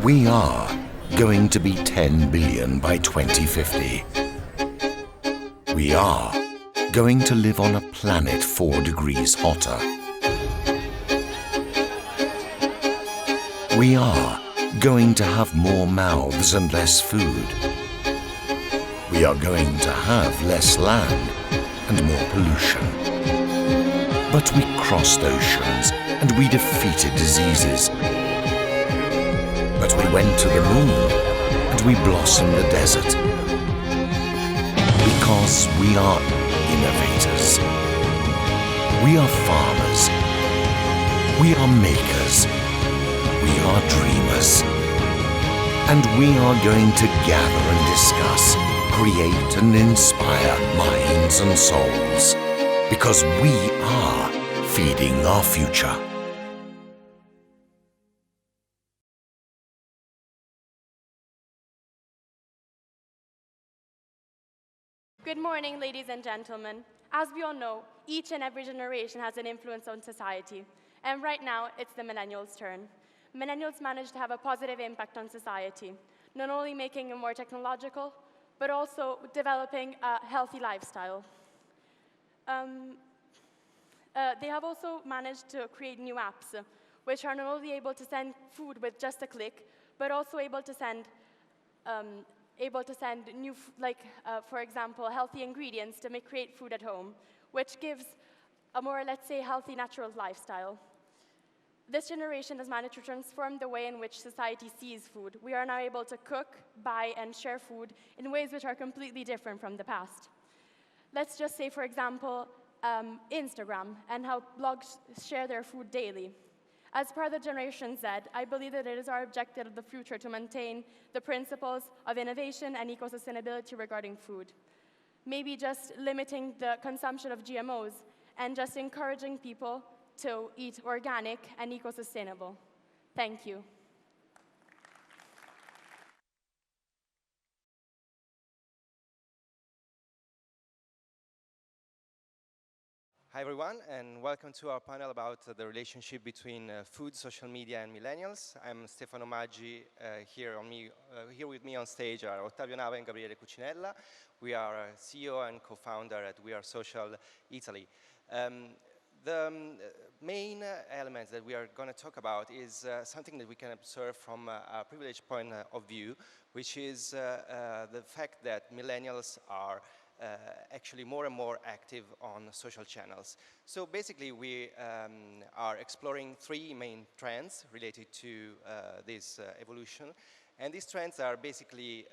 We are going to be 10 billion by 2050. We are going to live on a planet 4 degrees hotter. We are going to have more mouths and less food. We are going to have less land and more pollution. But we crossed oceans and we defeated diseases. But we went to the moon and we blossomed the desert. Because we are innovators. We are farmers. We are makers. We are dreamers. And we are going to gather and discuss, create and inspire minds and souls. Because we are feeding our future. Good morning, ladies and gentlemen. As we all know, each and every generation has an influence on society. And right now, it's the millennials' turn. Millennials manage to have a positive impact on society, not only making it more technological, but also developing a healthy lifestyle. They have also managed to create new apps, which are not only able to send food with just a click, but also able to send new, for example, healthy ingredients to create food at home, which gives a more, let's say, healthy, natural lifestyle. This generation has managed to transform the way in which society sees food. We are now able to cook, buy, and share food in ways which are completely different from the past. Let's just say, for example, Instagram and how blogs share their food daily. As part of the Generation Z, I believe that it is our objective of the future to maintain the principles of innovation and eco-sustainability regarding food. Maybe just limiting the consumption of GMOs and just encouraging people to eat organic and eco-sustainable. Thank you. Hi everyone, and welcome to our panel about the relationship between food, social media, and millennials. I'm Stefano Maggi. Here with me on stage are Ottavio Nava and Gabriele Cucinella. We are CEO and co-founder at We Are Social Italy. The main element that we are going to talk about is something that we can observe from a privileged point of view, which is the fact that millennials are actually more and more active on social channels. So basically we are exploring three main trends related to this evolution, and these trends are basically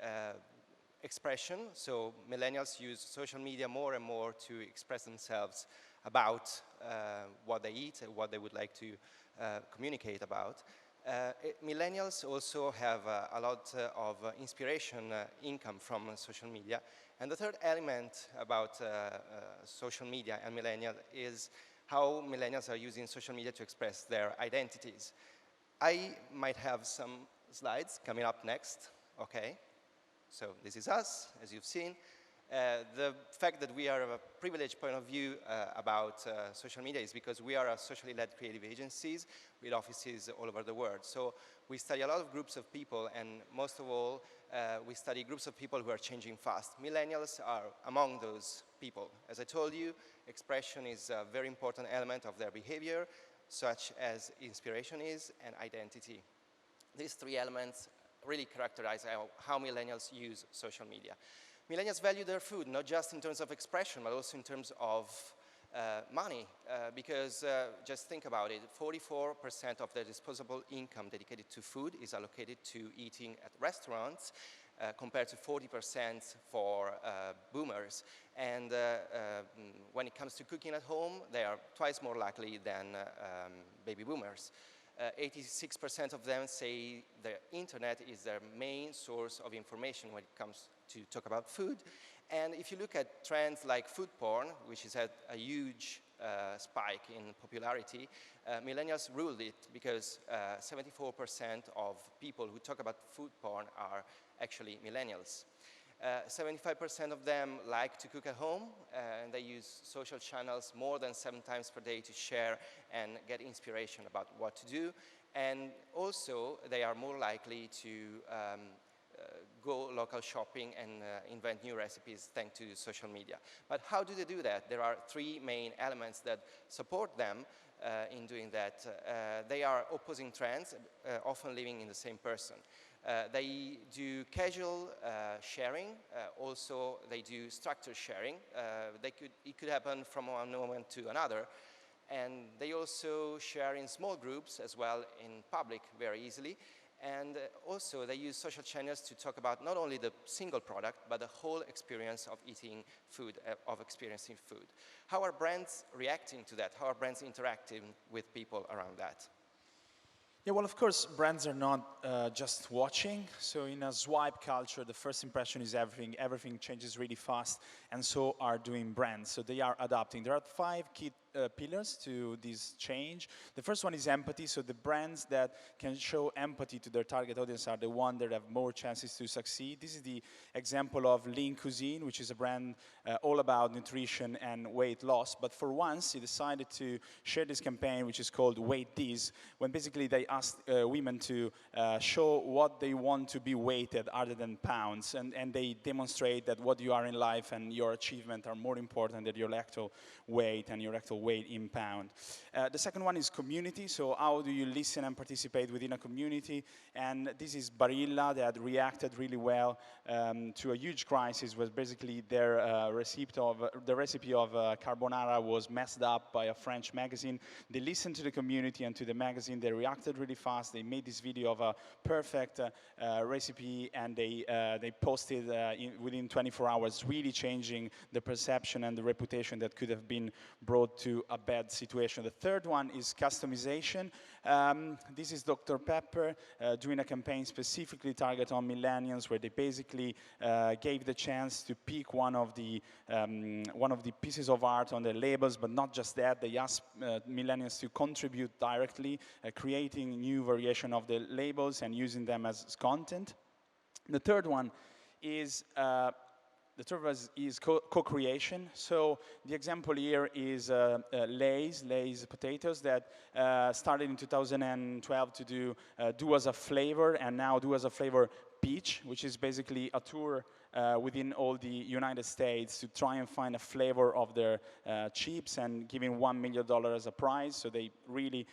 expression. So millennials use social media more and more to express themselves about what they eat and what they would like to communicate about. Millennials also have a lot of inspiration income from social media. And the third element about social media and millennial is how millennials are using social media to express their identities. I might have some slides coming up next, okay? So this is us, as you've seen. The fact that we are of a privileged point of view about social media is because we are a socially led creative agencies with offices all over the world. So we study a lot of groups of people, and most of all, we study groups of people who are changing fast. Millennials are among those people. As I told you, expression is a very important element of their behavior, such as inspiration is and identity. These three elements really characterize how millennials use social media. Millennials value their food, not just in terms of expression, but also in terms of money, because just think about it, 44% of their disposable income dedicated to food is allocated to eating at restaurants, compared to 40% for boomers. And when it comes to cooking at home, they are twice more likely than baby boomers. 86% of them say the internet is their main source of information when it comes to talk about food. And if you look at trends like food porn, which has had a huge spike in popularity, millennials ruled it because 74% of people who talk about food porn are actually millennials. 75% of them like to cook at home, and they use social channels more than 7 times per day to share and get inspiration about what to do. And also, they are more likely to go local shopping and invent new recipes thanks to social media. But how do they do that? There are three main elements that support them in doing that. They are opposing trends, often living in the same person. They do casual sharing. Also, they do structured sharing. It could happen from one moment to another. And they also share in small groups as well in public very easily. And also, they use social channels to talk about not only the single product, but the whole experience of eating food, of experiencing food. How are brands reacting to that? How are brands interacting with people around that? Yeah, well, of course, brands are not just watching. So in a swipe culture, the first impression is everything. Everything changes really fast, and so are doing brands. So they are adapting. There are 5 key pillars to this change. The first one is empathy. So the brands that can show empathy to their target audience are the ones that have more chances to succeed. This is the example of Lean Cuisine, which is a brand all about nutrition and weight loss. But for once, he decided to share this campaign, which is called Weight This, when basically they asked women to show what they want to be weighted other than pounds. And they demonstrate that what you are in life and your achievement are more important than your actual weight and your actual weight in pound. The second one is community. So how do you listen and participate within a community? And this is Barilla that reacted really well to a huge crisis, where basically their recipe of carbonara was messed up by a French magazine. They listened to the community and to the magazine. They reacted really fast. They made this video of a perfect recipe, and they posted within 24 hours, really changing the perception and the reputation that could have been brought to a bad situation. The third one is customization. This is Dr. Pepper doing a campaign specifically targeted on millennials, where they basically gave the chance to pick one of the pieces of art on their labels, but not just that. They asked millennials to contribute directly, creating new variation of the labels and using them as content. The third one is co-creation. So the example here is Lay's potatoes that started in 2012 to do as a flavor, and now do as a flavor peach, which is basically a tour within all the United States to try and find a flavor of their chips, and giving $1 million as a prize. So they really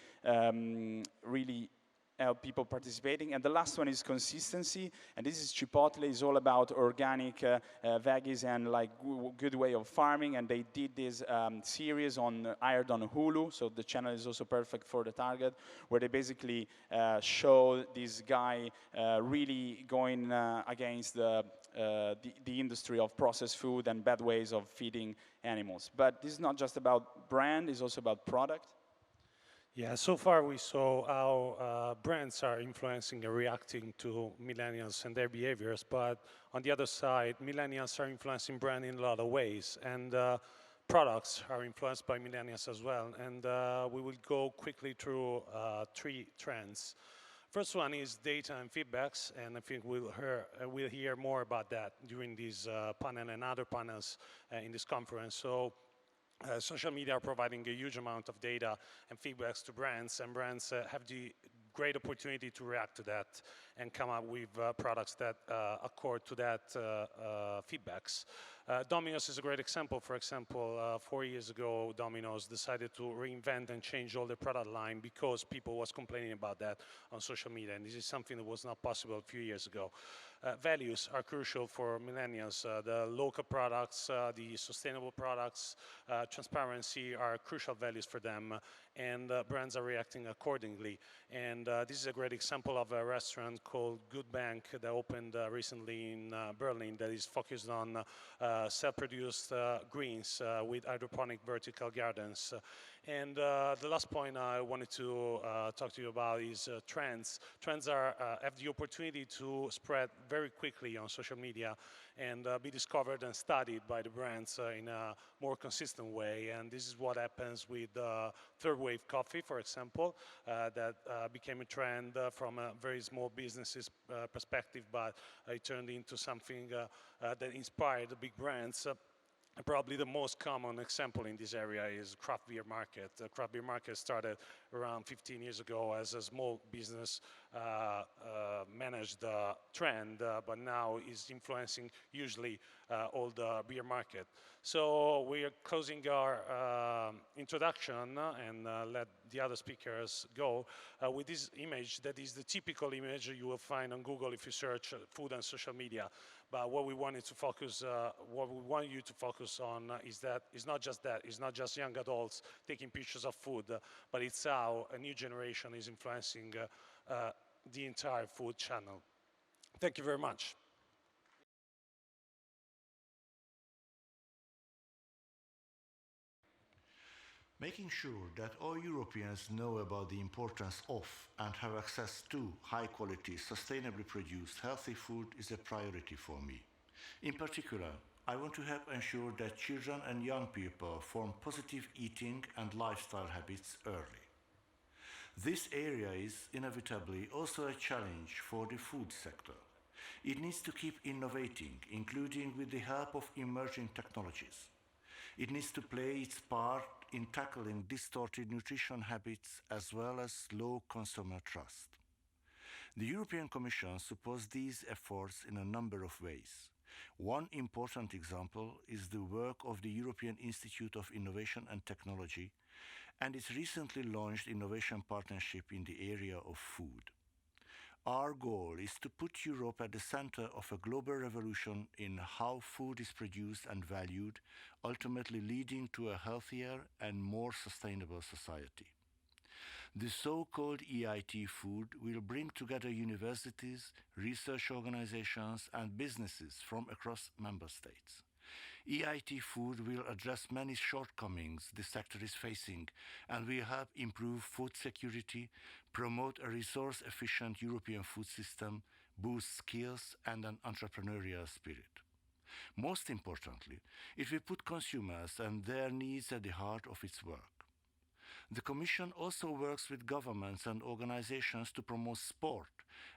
help people participating. And the last one is consistency, and this is Chipotle. Is all about organic veggies and like good way of farming, and they did this series aired on Hulu, so the channel is also perfect for the target, where they basically show this guy really going against the industry of processed food and bad ways of feeding animals. But this is not just about brand, it's also about product. Yeah, so far we saw how brands are influencing and reacting to millennials and their behaviors, but on the other side, millennials are influencing brand in a lot of ways, and products are influenced by millennials as well. And we will go quickly through 3 trends. First one is data and feedbacks, and I think we'll hear more about that during this panel and other panels in this conference. So social media are providing a huge amount of data and feedbacks to brands, and brands have the great opportunity to react to that and come up with products that accord to that feedbacks. Domino's is a great example. For example, 4 years ago, Domino's decided to reinvent and change all their product line because people was complaining about that on social media, and this is something that was not possible a few years ago. Values are crucial for millennials. The local products, the sustainable products, transparency are crucial values for them, and brands are reacting accordingly. And this is a great example of a restaurant called Good Bank that opened recently in Berlin, that is focused on self-produced greens with hydroponic vertical gardens. And the last point I wanted to talk to you about is trends. Trends have the opportunity to spread very quickly on social media and be discovered and studied by the brands in a more consistent way. And this is what happens with third wave coffee, for example, that became a trend from a very small business's perspective, but it turned into something that inspired the big brands. Probably the most common example in this area is craft beer market. The craft beer market started around 15 years ago as a small business managed the trend, but now is influencing usually all the beer market. So we are closing our introduction and let the other speakers go with this image that is the typical image you will find on Google if you search food and social media. But what we wanted to focus, what we want you to focus on is that it's not just that, it's not just young adults taking pictures of food, but it's how a new generation is influencing the entire food channel. Thank you very much. Making sure that all Europeans know about the importance of and have access to high-quality, sustainably produced, healthy food is a priority for me. In particular, I want to help ensure that children and young people form positive eating and lifestyle habits early. This area is inevitably also a challenge for the food sector. It needs to keep innovating, including with the help of emerging technologies. It needs to play its part in tackling distorted nutrition habits as well as low consumer trust. The European Commission supports these efforts in a number of ways. One important example is the work of the European Institute of Innovation and Technology and its recently launched innovation partnership in the area of food. Our goal is to put Europe at the center of a global revolution in how food is produced and valued, ultimately leading to a healthier and more sustainable society. The so-called EIT Food will bring together universities, research organizations, and businesses from across member states. EIT Food will address many shortcomings the sector is facing and will help improve food security, promote a resource-efficient European food system, boost skills and an entrepreneurial spirit. Most importantly, it will put consumers and their needs at the heart of its work. The Commission also works with governments and organizations to promote sport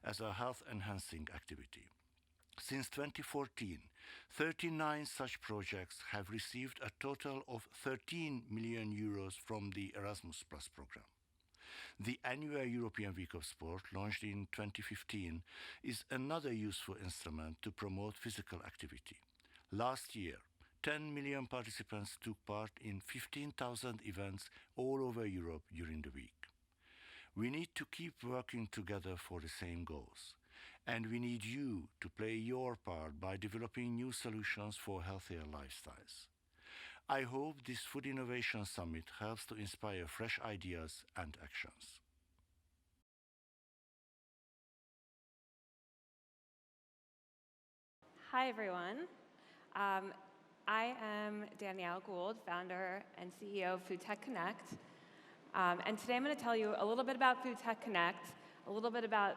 as a health-enhancing activity. Since 2014, 39 such projects have received a total of 13 million euros from the Erasmus Plus program. The annual European Week of Sport, launched in 2015, is another useful instrument to promote physical activity. Last year, 10 million participants took part in 15,000 events all over Europe during the week. We need to keep working together for the same goals. And we need you to play your part by developing new solutions for healthier lifestyles. I hope this Food Innovation Summit helps to inspire fresh ideas and actions. Hi, everyone. I am Danielle Gould, founder and CEO of food+tech Connect. And today I'm going to tell you a little bit about food+tech Connect, a little bit about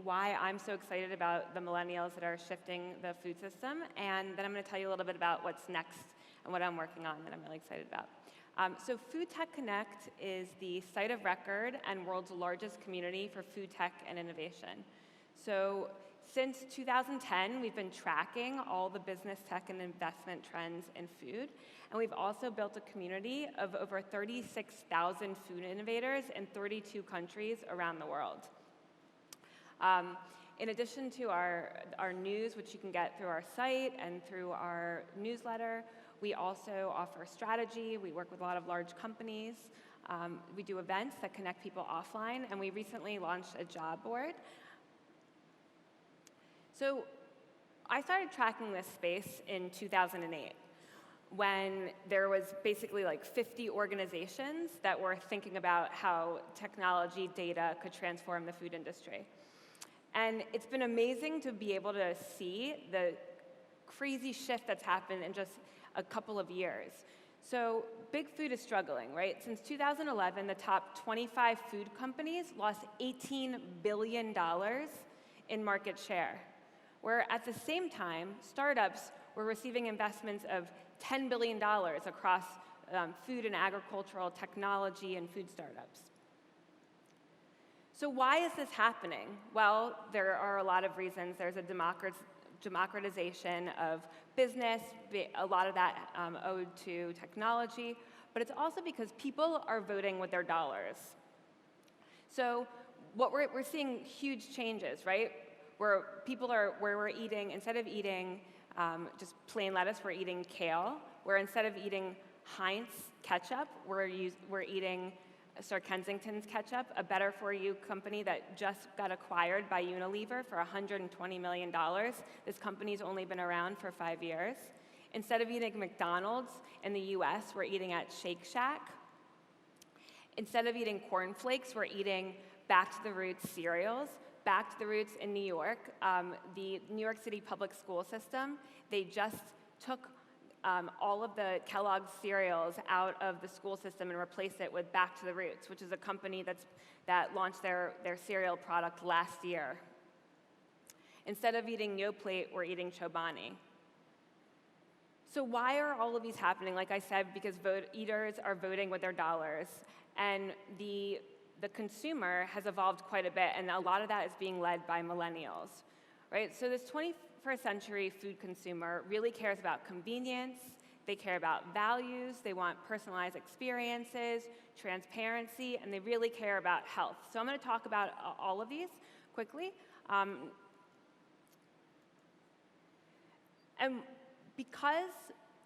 why I'm so excited about the millennials that are shifting the food system, and then I'm going to tell you a little bit about what's next and what I'm working on that I'm really excited about. So food+tech Connect is the site of record and world's largest community for food tech and innovation. So since 2010, we've been tracking all the business tech and investment trends in food, and we've also built a community of over 36,000 food innovators in 32 countries around the world. In addition to our news, which you can get through our site and through our newsletter, we also offer strategy. We work with a lot of large companies. We do events that connect people offline, and we recently launched a job board. So I started tracking this space in 2008, when there was basically like 50 organizations that were thinking about how technology data could transform the food industry. And it's been amazing to be able to see the crazy shift that's happened in just a couple of years. So big food is struggling, right? Since 2011, the top 25 food companies lost $18 billion in market share, where at the same time, startups were receiving investments of $10 billion across food and agricultural technology and food startups. So why is this happening? Well, there are a lot of reasons. There's a democratization of business, a lot of that owed to technology, but it's also because people are voting with their dollars. So we're seeing huge changes, right? Where we're eating, instead of eating just plain lettuce, we're eating kale. Where instead of eating Heinz ketchup, we're eating Sir Kensington's ketchup, a better-for-you company that just got acquired by Unilever for $120 million. This company's only been around for 5 years. Instead of eating McDonald's in the US, we're eating at Shake Shack. Instead of eating cornflakes, we're eating Back to the Roots cereals. Back to the Roots in New York, the New York City public school system, they just took all of the Kellogg's cereals out of the school system and replaced it with Back to the Roots, which is a company that launched their cereal product last year. Instead of eating Yoplait, we're eating Chobani. So why are all of these happening? Like I said, because eaters are voting with their dollars, and the consumer has evolved quite a bit, and a lot of that is being led by millennials, right? So this 21st century food consumer really cares about convenience, they care about values, they want personalized experiences, transparency, and they really care about health. So I'm going to talk about all of these quickly. And because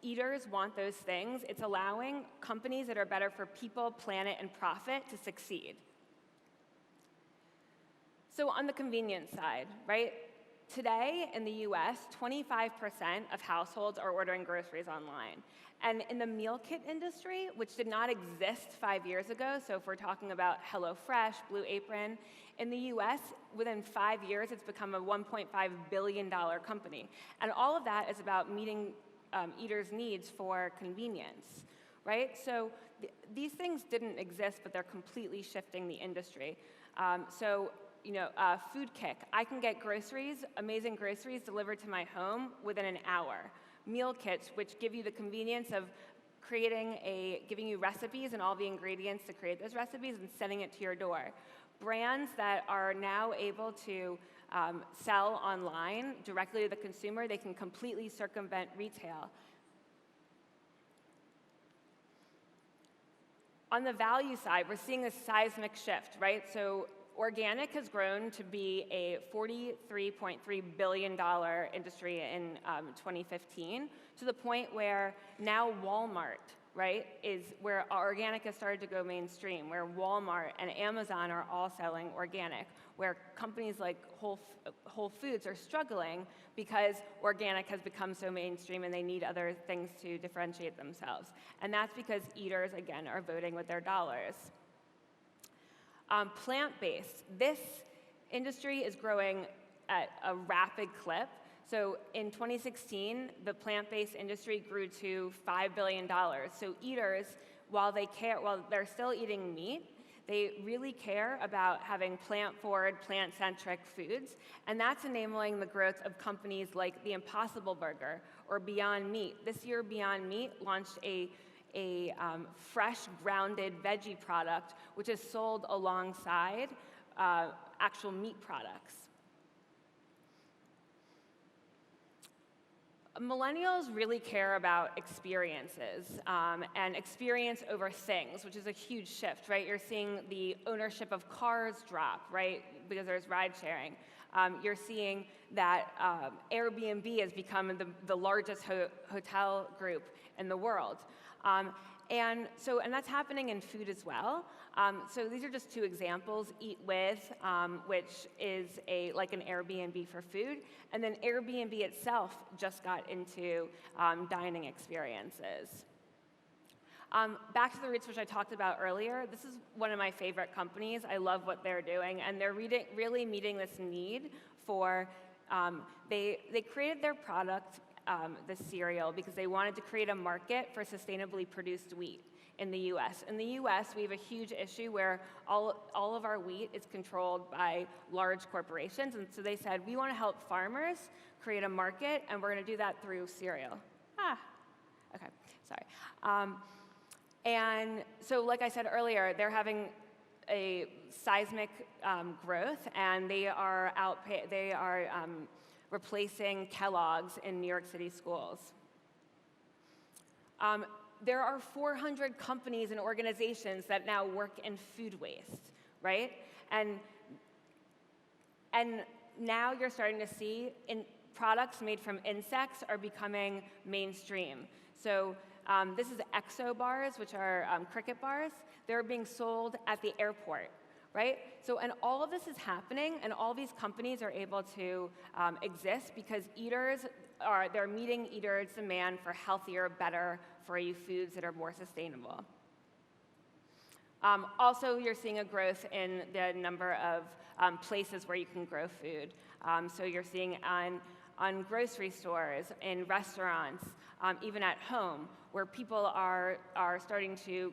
eaters want those things, it's allowing companies that are better for people, planet, and profit to succeed. So on the convenience side, right? Today in the US, 25% of households are ordering groceries online. And in the meal kit industry, which did not exist 5 years ago, so if we're talking about HelloFresh, Blue Apron, in the US, within 5 years, it's become a $1.5 billion company. And all of that is about meeting eaters' needs for convenience, right? So these things didn't exist, but they're completely shifting the industry. Food Kick, I can get groceries, amazing groceries, delivered to my home within an hour. Meal kits, which give you the convenience of giving you recipes and all the ingredients to create those recipes and sending it to your door. Brands that are now able to sell online directly to the consumer, they can completely circumvent retail. On the value side, we're seeing this seismic shift, right? So organic has grown to be a $43.3 billion industry in 2015, to the point where now Walmart, right, is where organic has started to go mainstream, where Walmart and Amazon are all selling organic, where companies like Whole Foods are struggling because organic has become so mainstream and they need other things to differentiate themselves. And that's because eaters, again, are voting with their dollars. Plant-based, this industry is growing at a rapid clip. So in 2016, the plant-based industry grew to $5 billion. So eaters, while they're still eating meat, they really care about having plant-forward, plant-centric foods, and that's enabling the growth of companies like the Impossible Burger or Beyond Meat. This year, Beyond Meat launched a fresh, grounded veggie product, which is sold alongside actual meat products. Millennials really care about experiences and experience over things, which is a huge shift, right? You're seeing the ownership of cars drop, right, because there's ride sharing. You're seeing that Airbnb has become the largest hotel group in the world. And that's happening in food as well. So these are just two examples. Eat With, which is like an Airbnb for food, and then Airbnb itself just got into dining experiences. Back to the Roots, which I talked about earlier, this is one of my favorite companies. I love what they're doing, and they're really meeting this need for, they created their product, the cereal, because they wanted to create a market for sustainably produced wheat in the US. In the US, we have a huge issue where all of our wheat is controlled by large corporations, and so they said, we want to help farmers create a market, and we're going to do that through cereal. Okay, sorry. And so, like I said earlier, they're having a seismic growth, and they are replacing Kellogg's in New York City schools. There are 400 companies and organizations that now work in food waste, right? And now you're starting to see products made from insects are becoming mainstream. So this is Exo bars, which are cricket bars. They're being sold at the airport, right? So, and all of this is happening, and all these companies are able to exist because they're meeting eaters' demand for healthier, better for you foods that are more sustainable. Also, you're seeing a growth in the number of places where you can grow food. So you're seeing on grocery stores, in restaurants, even at home, where people are starting to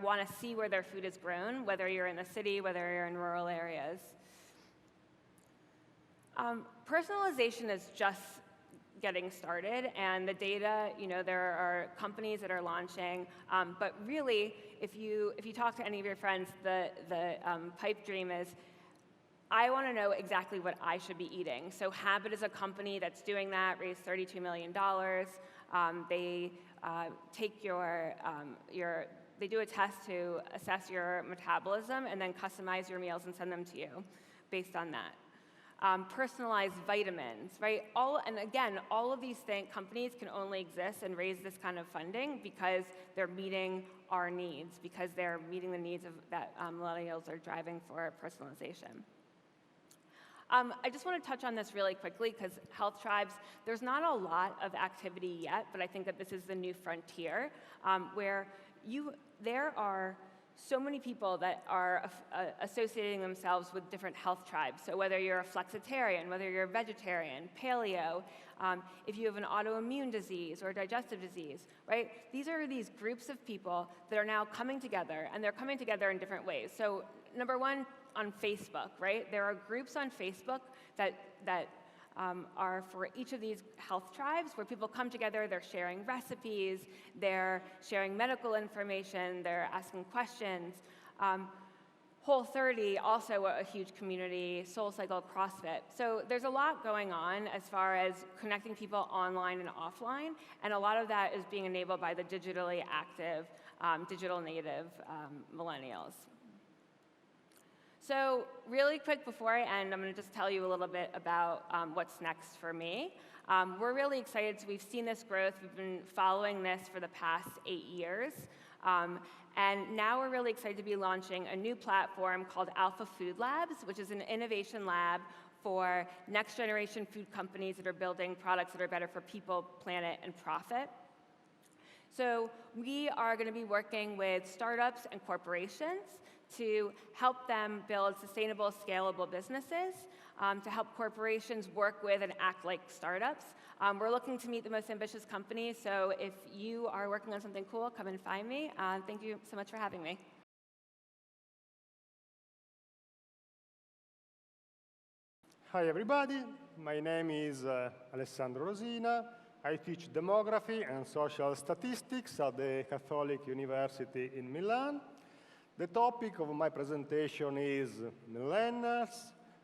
want to see where their food is grown, whether you're in the city, whether you're in rural areas. Personalization is just getting started, and the data, there are companies that are launching, but really, if you talk to any of your friends, the pipe dream is, I want to know exactly what I should be eating. So Habit is a company that's doing that, raised $32 million. They take they do a test to assess your metabolism and then customize your meals and send them to you based on that. Personalized vitamins, right? And again, all of these companies can only exist and raise this kind of funding because they're meeting our needs, because they're meeting the needs that millennials are driving for personalization. I just want to touch on this really quickly because health tribes, there's not a lot of activity yet, but I think that this is the new frontier where there are so many people that are associating themselves with different health tribes. So whether you're a flexitarian, whether you're a vegetarian, paleo, if you have an autoimmune disease or digestive disease, right? These are these groups of people that are now coming together, and they're coming together in different ways. So number one, on Facebook, right? There are groups on Facebook that are for each of these health tribes where people come together, they're sharing recipes, they're sharing medical information, they're asking questions. Whole30, also a huge community, SoulCycle, CrossFit. So there's a lot going on as far as connecting people online and offline, and a lot of that is being enabled by the digitally active, digital native millennials. So really quick before I end, I'm going to just tell you a little bit about what's next for me. We're really excited. So we've seen this growth. We've been following this for the past 8 years. And now we're really excited to be launching a new platform called Alpha Food Labs, which is an innovation lab for next generation food companies that are building products that are better for people, planet, and profit. So we are going to be working with startups and corporations to help them build sustainable, scalable businesses, to help corporations work with and act like startups. We're looking to meet the most ambitious companies, so if you are working on something cool, come and find me. Thank you so much for having me. Hi everybody, my name is Alessandro Rosina. I teach demography and social statistics at the Catholic University in Milan. The topic of my presentation is millennials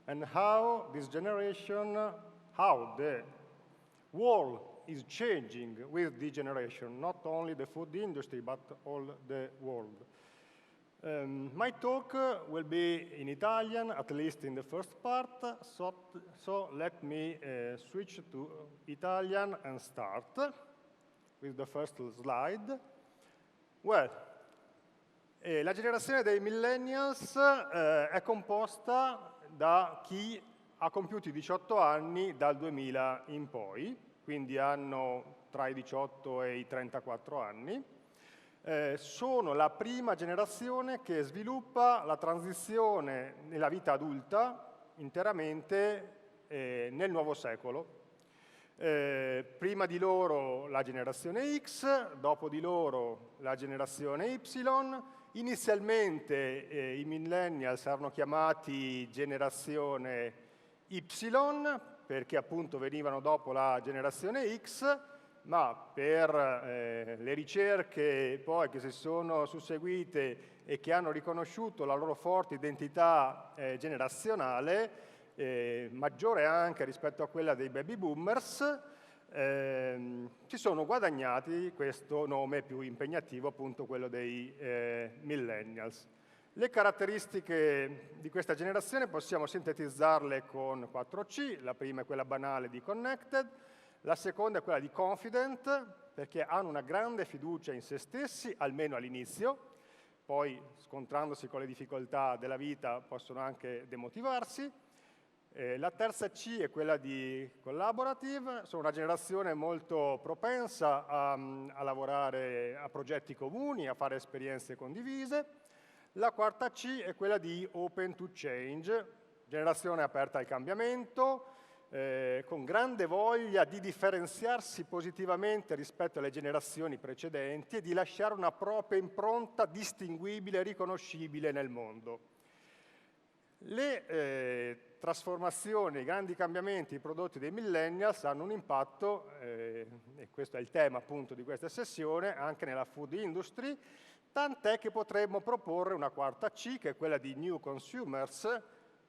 and how this generation, how the world is changing with the generation, not only the food industry, but all the world. My talk will be in Italian, at least in the first part, so let me switch to Italian and start with the first slide. Well, la generazione dei millennials è composta da chi ha compiuto i 18 anni dal 2000 in poi, quindi hanno tra i 18 e i 34 anni. Sono la prima generazione che sviluppa la transizione nella vita adulta interamente nel nuovo secolo. Prima di loro la generazione X, dopo di loro la generazione Y. Inizialmente i millennials erano chiamati generazione Y perché appunto venivano dopo la generazione X, ma per le ricerche poi che si sono susseguite e che hanno riconosciuto la loro forte identità generazionale, maggiore anche rispetto a quella dei baby boomers, si sono guadagnati questo nome più impegnativo, appunto quello dei millennials. Le caratteristiche di questa generazione possiamo sintetizzarle con 4C. La prima è quella banale di connected, la seconda è quella di confident, perché hanno una grande fiducia in se stessi, almeno all'inizio, poi scontrandosi con le difficoltà della vita possono anche demotivarsi. La terza C è quella di collaborative, sono una generazione molto propensa a lavorare a progetti comuni, a fare esperienze condivise. La quarta C è quella di open to change, generazione aperta al cambiamento, con grande voglia di differenziarsi positivamente rispetto alle generazioni precedenti e di lasciare una propria impronta distinguibile e riconoscibile nel mondo. Le trasformazioni, i grandi cambiamenti prodotti dai millennials hanno un impatto, e questo è il tema appunto di questa sessione, anche nella food industry, tant'è che potremmo proporre una quarta C, che è quella di new consumers,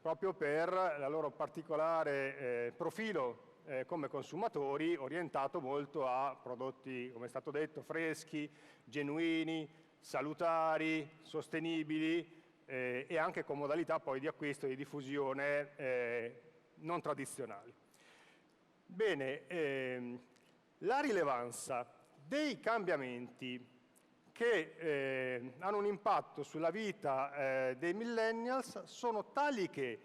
proprio per il loro particolare profilo come consumatori, orientato molto a prodotti, come è stato detto, freschi, genuini, salutari, sostenibili, e anche con modalità poi di acquisto e di diffusione non tradizionali. Bene, la rilevanza dei cambiamenti che hanno un impatto sulla vita dei millennials sono tali che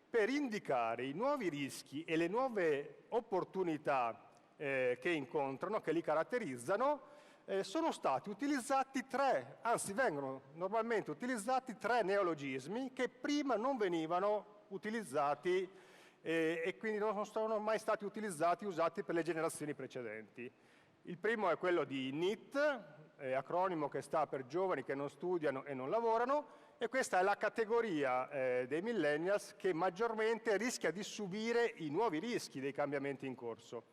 per indicare i nuovi rischi e le nuove opportunità che incontrano, che li caratterizzano, sono stati utilizzati vengono normalmente utilizzati 3 neologismi che prima non venivano utilizzati e quindi non sono mai stati usati per le generazioni precedenti. Il primo è quello di NEET, acronimo che sta per giovani che non studiano e non lavorano, e questa è la categoria dei millennials che maggiormente rischia di subire i nuovi rischi dei cambiamenti in corso.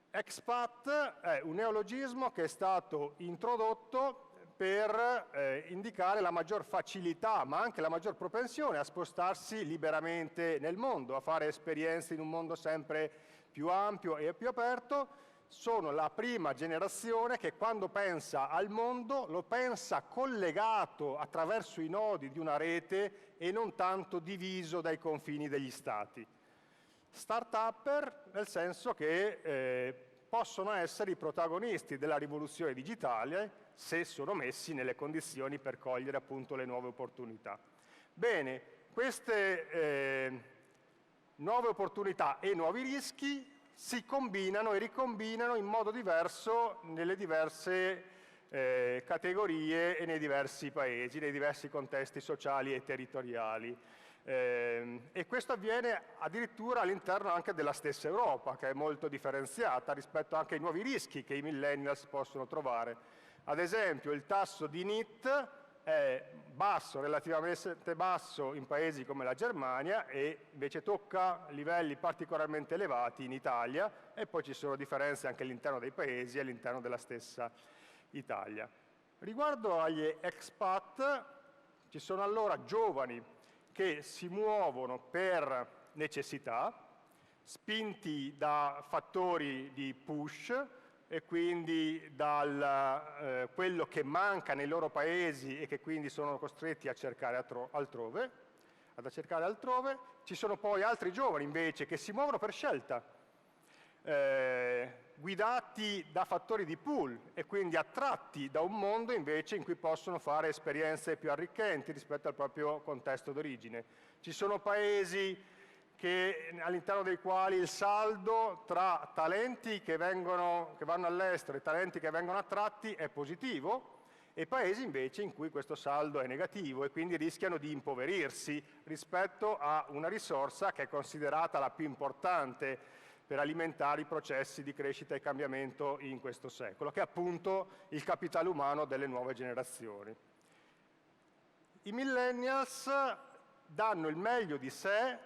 Expat è un neologismo che è stato introdotto per indicare la maggior facilità, ma anche la maggior propensione a spostarsi liberamente nel mondo, a fare esperienze in un mondo sempre più ampio e più aperto. Sono la prima generazione che quando pensa al mondo lo pensa collegato attraverso i nodi di una rete e non tanto diviso dai confini degli stati. Start-upper nel senso che possono essere i protagonisti della rivoluzione digitale se sono messi nelle condizioni per cogliere appunto le nuove opportunità. Bene, queste nuove opportunità e nuovi rischi si combinano e ricombinano in modo diverso nelle diverse categorie e nei diversi paesi, nei diversi contesti sociali e territoriali. E questo avviene addirittura all'interno anche della stessa Europa, che è molto differenziata rispetto anche ai nuovi rischi che i millennials possono trovare. Ad esempio, il tasso di NEET è basso, relativamente basso in paesi come la Germania e invece tocca livelli particolarmente elevati in Italia e poi ci sono differenze anche all'interno dei paesi e all'interno della stessa Italia. Riguardo agli expat, ci sono allora giovani che si muovono per necessità, spinti da fattori di push e quindi da quello che manca nei loro paesi e che quindi sono costretti a cercare altrove. Ci sono poi altri giovani invece che si muovono per scelta, guidati da fattori di pull e quindi attratti da un mondo invece in cui possono fare esperienze più arricchenti rispetto al proprio contesto d'origine. Ci sono paesi all'interno dei quali il saldo tra talenti che vanno all'estero e talenti che vengono attratti è positivo, e paesi invece in cui questo saldo è negativo e quindi rischiano di impoverirsi rispetto a una risorsa che è considerata la più importante per alimentare i processi di crescita e cambiamento in questo secolo, che è appunto il capitale umano delle nuove generazioni. I millennials danno il meglio di sé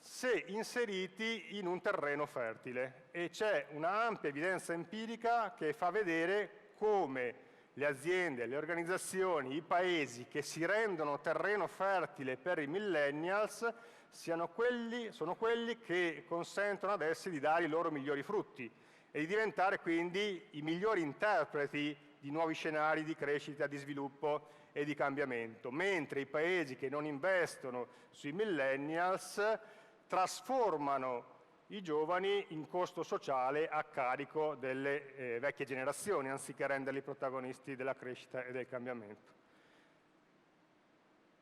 se inseriti in un terreno fertile e c'è una ampia evidenza empirica che fa vedere come le aziende, le organizzazioni, i paesi che si rendono terreno fertile per i millennials sono quelli che consentono ad essi di dare i loro migliori frutti e di diventare quindi i migliori interpreti di nuovi scenari di crescita, di sviluppo e di cambiamento, mentre i paesi che non investono sui millennials trasformano i giovani in costo sociale a carico delle vecchie generazioni, anziché renderli protagonisti della crescita e del cambiamento.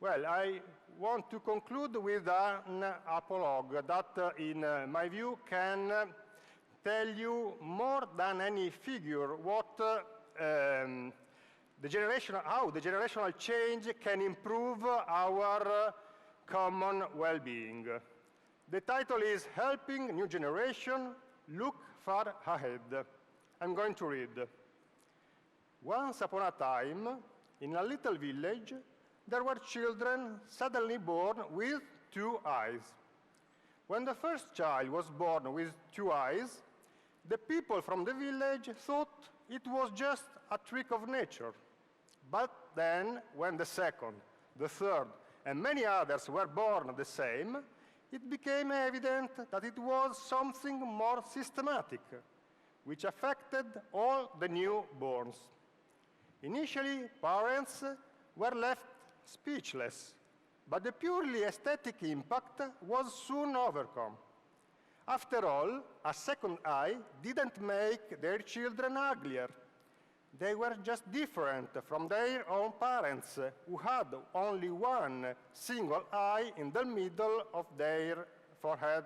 Well, I want to conclude with an apologue that, in my view, can tell you more than any figure what how the generational change can improve our common well-being. The title is Helping New Generation Look Far Ahead. I'm going to read. Once upon a time, in a little village, there were children suddenly born with 2 eyes. When the first child was born with 2 eyes, the people from the village thought it was just a trick of nature. But then, when the second, the third, and many others were born the same, it became evident that it was something more systematic, which affected all the newborns. Initially, parents were left speechless, but the purely aesthetic impact was soon overcome. After all, a second eye didn't make their children uglier. They were just different from their own parents, who had only one single eye in the middle of their forehead.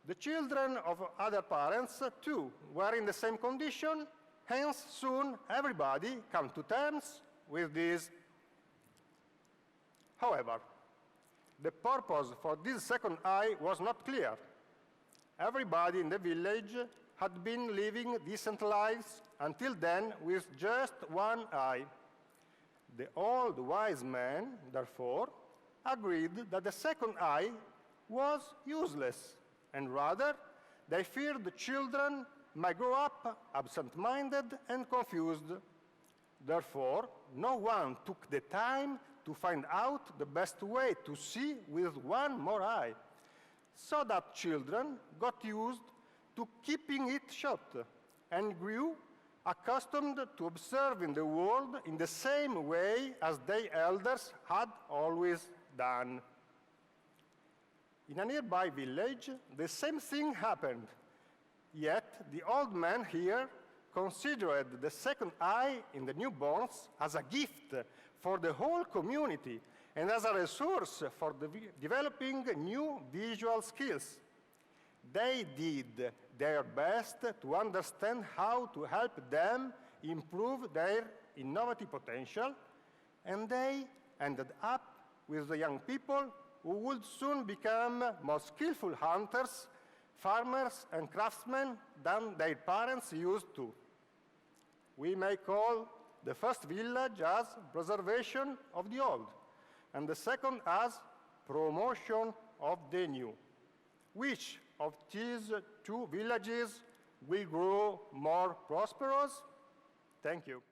The children of other parents, too, were in the same condition, hence soon everybody came to terms with this. However, the purpose for this second eye was not clear. Everybody in the village had been living decent lives until then with just one eye. The old wise man, therefore, agreed that the second eye was useless, and rather they feared the children might grow up absent-minded and confused. Therefore, no one took the time to find out the best way to see with one more eye, so that children got used to keeping it shut and grew accustomed to observing the world in the same way as their elders had always done. In a nearby village, the same thing happened. Yet the old man here considered the second eye in the newborns as a gift for the whole community and as a resource for developing new visual skills. They did their best to understand how to help them improve their innovative potential, and they ended up with the young people who would soon become more skillful hunters, farmers, and craftsmen than their parents used to. We may call the first village as preservation of the old, and the second as promotion of the new. Which of these two villages will grow more prosperous? Thank you.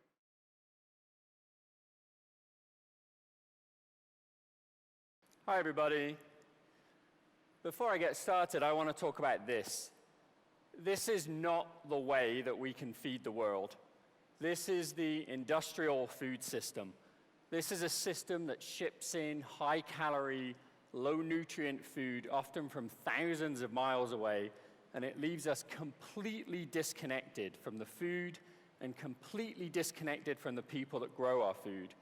Hi, everybody. Before I get started, I want to talk about this. This is not the way that we can feed the world. This is the industrial food system. This is a system that ships in high-calorie, low-nutrient food, often from thousands of miles away, and it leaves us completely disconnected from the food and completely disconnected from the people that grow our food.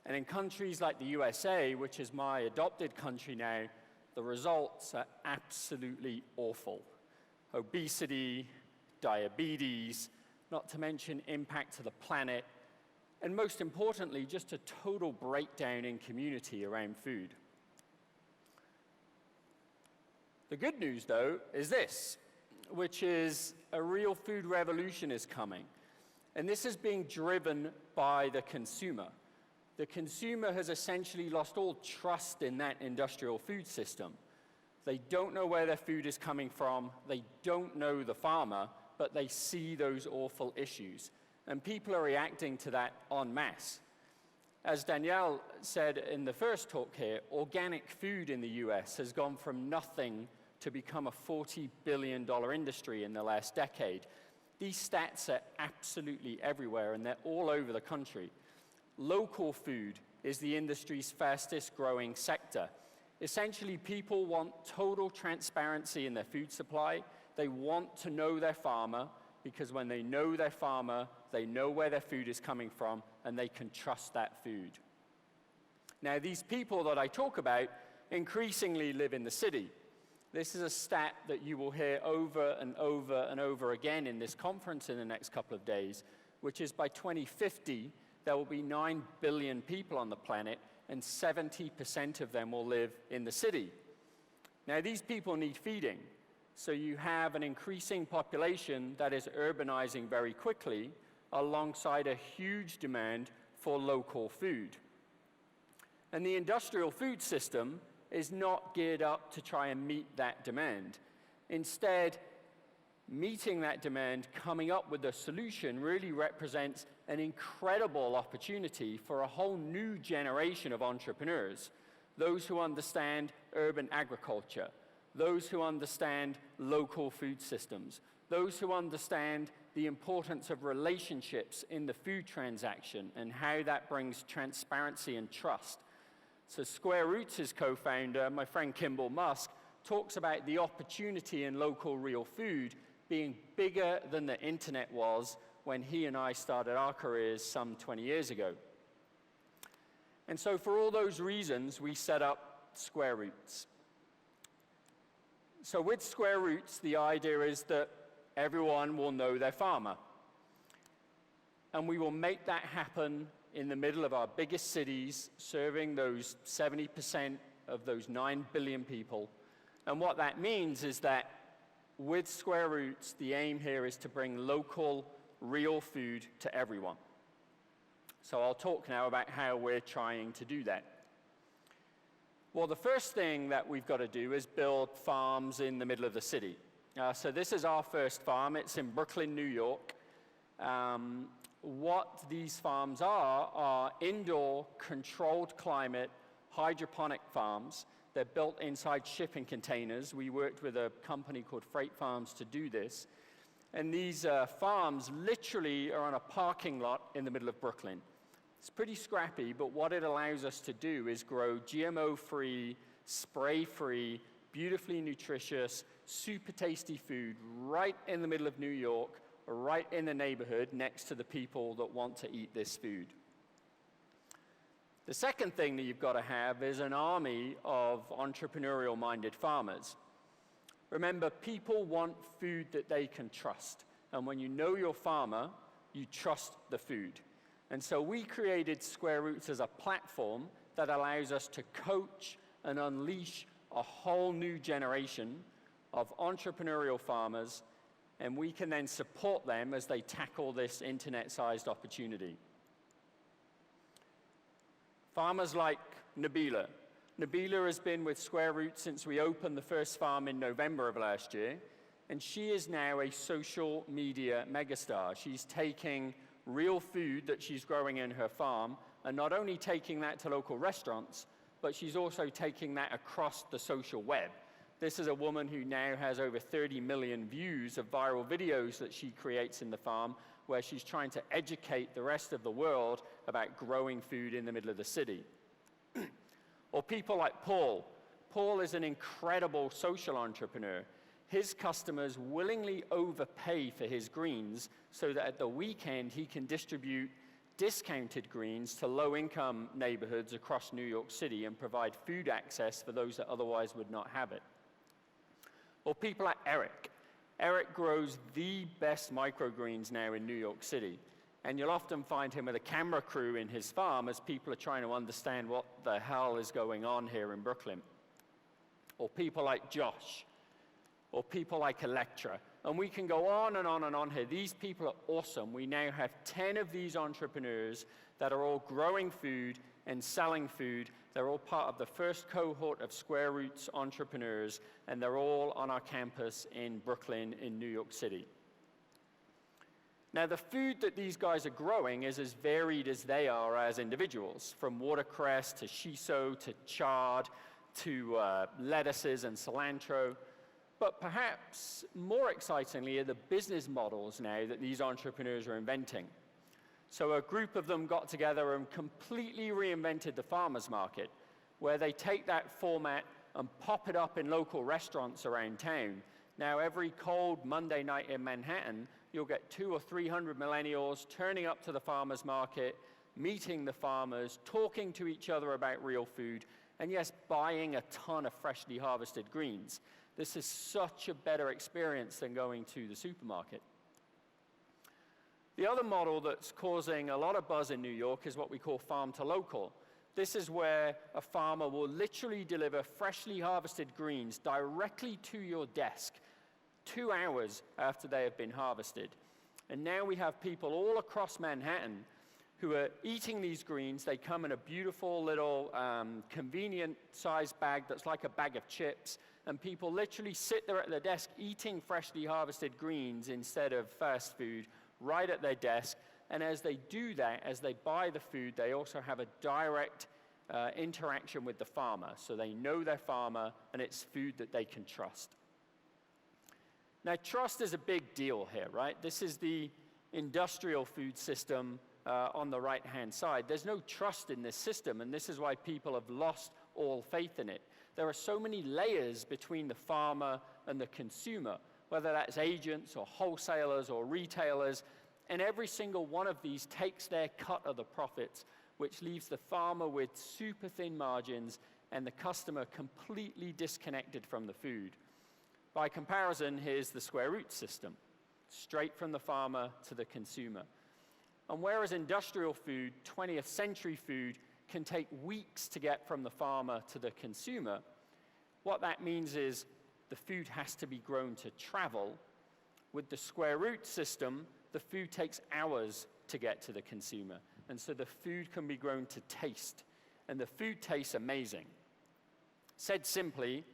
And in countries like the USA, which is my adopted country now, the results are absolutely awful. Obesity, diabetes, not to mention impact to the planet, and most importantly, just a total breakdown in community around food. The good news, though, is this, which is a real food revolution is coming. And this is being driven by the consumer. The consumer has essentially lost all trust in that industrial food system. They don't know where their food is coming from. They don't know the farmer, but they see those awful issues. And people are reacting to that en masse. As Danielle said in the first talk here, organic food in the US has gone from nothing to become a $40 billion industry in the last decade. These stats are absolutely everywhere, and they're all over the country. local food is the industry's fastest growing sector. Essentially, people want total transparency in their food supply. They want to know their farmer, because when they know their farmer, they know where their food is coming from, and they can trust that food. Now, these people that I talk about increasingly live in the city. This is a stat that you will hear over and over and over again in this conference in the next couple of days, which is by 2050, there will be 9 billion people on the planet, and 70% of them will live in the city. Now, these people need feeding, so you have an increasing population that is urbanizing very quickly, alongside a huge demand for local food. And the industrial food system is not geared up to try and meet that demand. Instead, meeting that demand, coming up with a solution, really represents an incredible opportunity for a whole new generation of entrepreneurs, those who understand urban agriculture, those who understand local food systems, those who understand the importance of relationships in the food transaction and how that brings transparency and trust. So Square Roots' co-founder, my friend Kimball Musk, talks about the opportunity in local real food being bigger than the internet was when he and I started our careers some 20 years ago. And so for all those reasons, we set up Square Roots. So with Square Roots, the idea is that everyone will know their farmer. And we will make that happen in the middle of our biggest cities, serving those 70% of those 9 billion people. And what that means is that with Square Roots, the aim here is to bring local, real food to everyone. So I'll talk now about how we're trying to do that. Well, the first thing that we've got to do is build farms in the middle of the city. So this is our first farm. It's in Brooklyn, New York. What these farms are indoor, controlled climate, hydroponic farms. They're built inside shipping containers. We worked with a company called Freight Farms to do this. And these farms literally are on a parking lot in the middle of Brooklyn. It's pretty scrappy, but what it allows us to do is grow GMO-free, spray-free, beautifully nutritious, super tasty food right in the middle of New York, right in the neighborhood next to the people that want to eat this food. The second thing that you've got to have is an army of entrepreneurial-minded farmers. Remember, people want food that they can trust. And when you know your farmer, you trust the food. And so we created Square Roots as a platform that allows us to coach and unleash a whole new generation of entrepreneurial farmers, and we can then support them as they tackle this internet-sized opportunity. Farmers like Nabila. Nabila has been with Square Roots since we opened the first farm in November of last year, and she is now a social media megastar. She's taking real food that she's growing in her farm, and not only taking that to local restaurants, but she's also taking that across the social web. This is a woman who now has over 30 million views of viral videos that she creates in the farm, where she's trying to educate the rest of the world about growing food in the middle of the city. Or people like Paul. Paul is an incredible social entrepreneur. His customers willingly overpay for his greens so that at the weekend he can distribute discounted greens to low-income neighborhoods across New York City and provide food access for those that otherwise would not have it. Or people like Eric. Eric grows the best microgreens now in New York City. And you'll often find him with a camera crew in his farm as people are trying to understand what the hell is going on here in Brooklyn. Or people like Josh. Or people like Electra. And we can go on and on and on here. These people are awesome. We now have 10 of these entrepreneurs that are all growing food and selling food. They're all part of the first cohort of Square Roots entrepreneurs, and they're all on our campus in Brooklyn in New York City. Now, the food that these guys are growing is as varied as they are as individuals, from watercress to shiso to chard to lettuces and cilantro. But perhaps more excitingly are the business models now that these entrepreneurs are inventing. So a group of them got together and completely reinvented the farmers market, where they take that format and pop it up in local restaurants around town. Now, every cold Monday night in Manhattan, you'll get 200 or 300 millennials turning up to the farmers market, meeting the farmers, talking to each other about real food, and yes, buying a ton of freshly harvested greens. This is such a better experience than going to the supermarket. The other model that's causing a lot of buzz in New York is what we call farm to local. This is where a farmer will literally deliver freshly harvested greens directly to your desk 2 hours after they have been harvested. And now we have people all across Manhattan who are eating these greens. They come in a beautiful little convenient-sized bag that's like a bag of chips, and people literally sit there at their desk eating freshly harvested greens instead of fast food right at their desk. And as they do that, as they buy the food, they also have a direct interaction with the farmer. So they know their farmer, and it's food that they can trust. Now, trust is a big deal here, right? This is the industrial food system on the right-hand side. There's no trust in this system, and this is why people have lost all faith in it. There are so many layers between the farmer and the consumer, whether that's agents or wholesalers or retailers, and every single one of these takes their cut of the profits, which leaves the farmer with super thin margins and the customer completely disconnected from the food. By comparison, here's the square root system, straight from the farmer to the consumer. And whereas industrial food, 20th century food, can take weeks to get from the farmer to the consumer, what that means is the food has to be grown to travel. With the square root system, the food takes hours to get to the consumer. And so the food can be grown to taste. And the food tastes amazing. Said simply,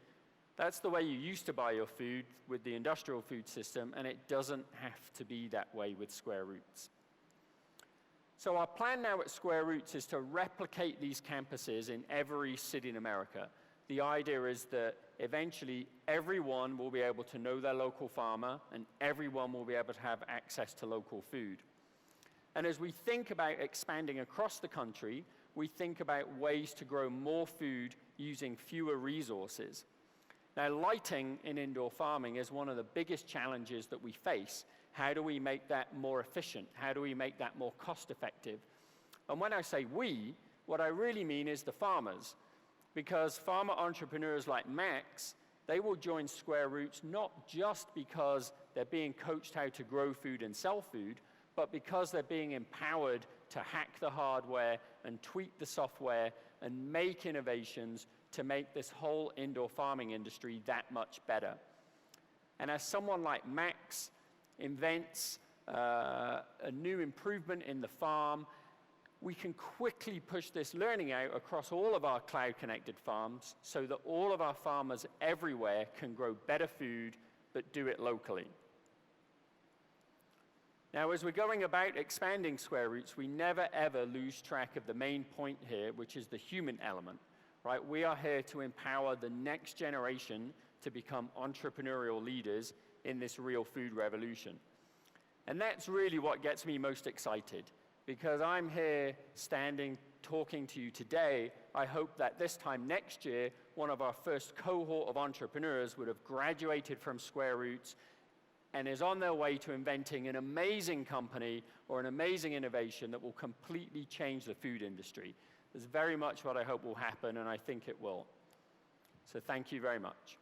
that's the way you used to buy your food with the industrial food system, and it doesn't have to be that way with square roots. So our plan now at Square Roots is to replicate these campuses in every city in America. The idea is that eventually everyone will be able to know their local farmer, and everyone will be able to have access to local food. And as we think about expanding across the country, we think about ways to grow more food using fewer resources. Now, lighting in indoor farming is one of the biggest challenges that we face. How do we make that more efficient? How do we make that more cost-effective? And when I say we, what I really mean is the farmers. Because farmer entrepreneurs like Max, they will join Square Roots not just because they're being coached how to grow food and sell food, but because they're being empowered to hack the hardware and tweak the software and make innovations to make this whole indoor farming industry that much better. And as someone like Max invents a new improvement in the farm, we can quickly push this learning out across all of our cloud-connected farms so that all of our farmers everywhere can grow better food, but do it locally. Now, as we're going about expanding Square Roots, we never ever lose track of the main point here, which is the human element, right? We are here to empower the next generation to become entrepreneurial leaders in this real food revolution. And that's really what gets me most excited, because I'm here standing, talking to you today. I hope that this time next year, one of our first cohort of entrepreneurs would have graduated from Square Roots and is on their way to inventing an amazing company or an amazing innovation that will completely change the food industry. That's very much what I hope will happen, and I think it will. So thank you very much.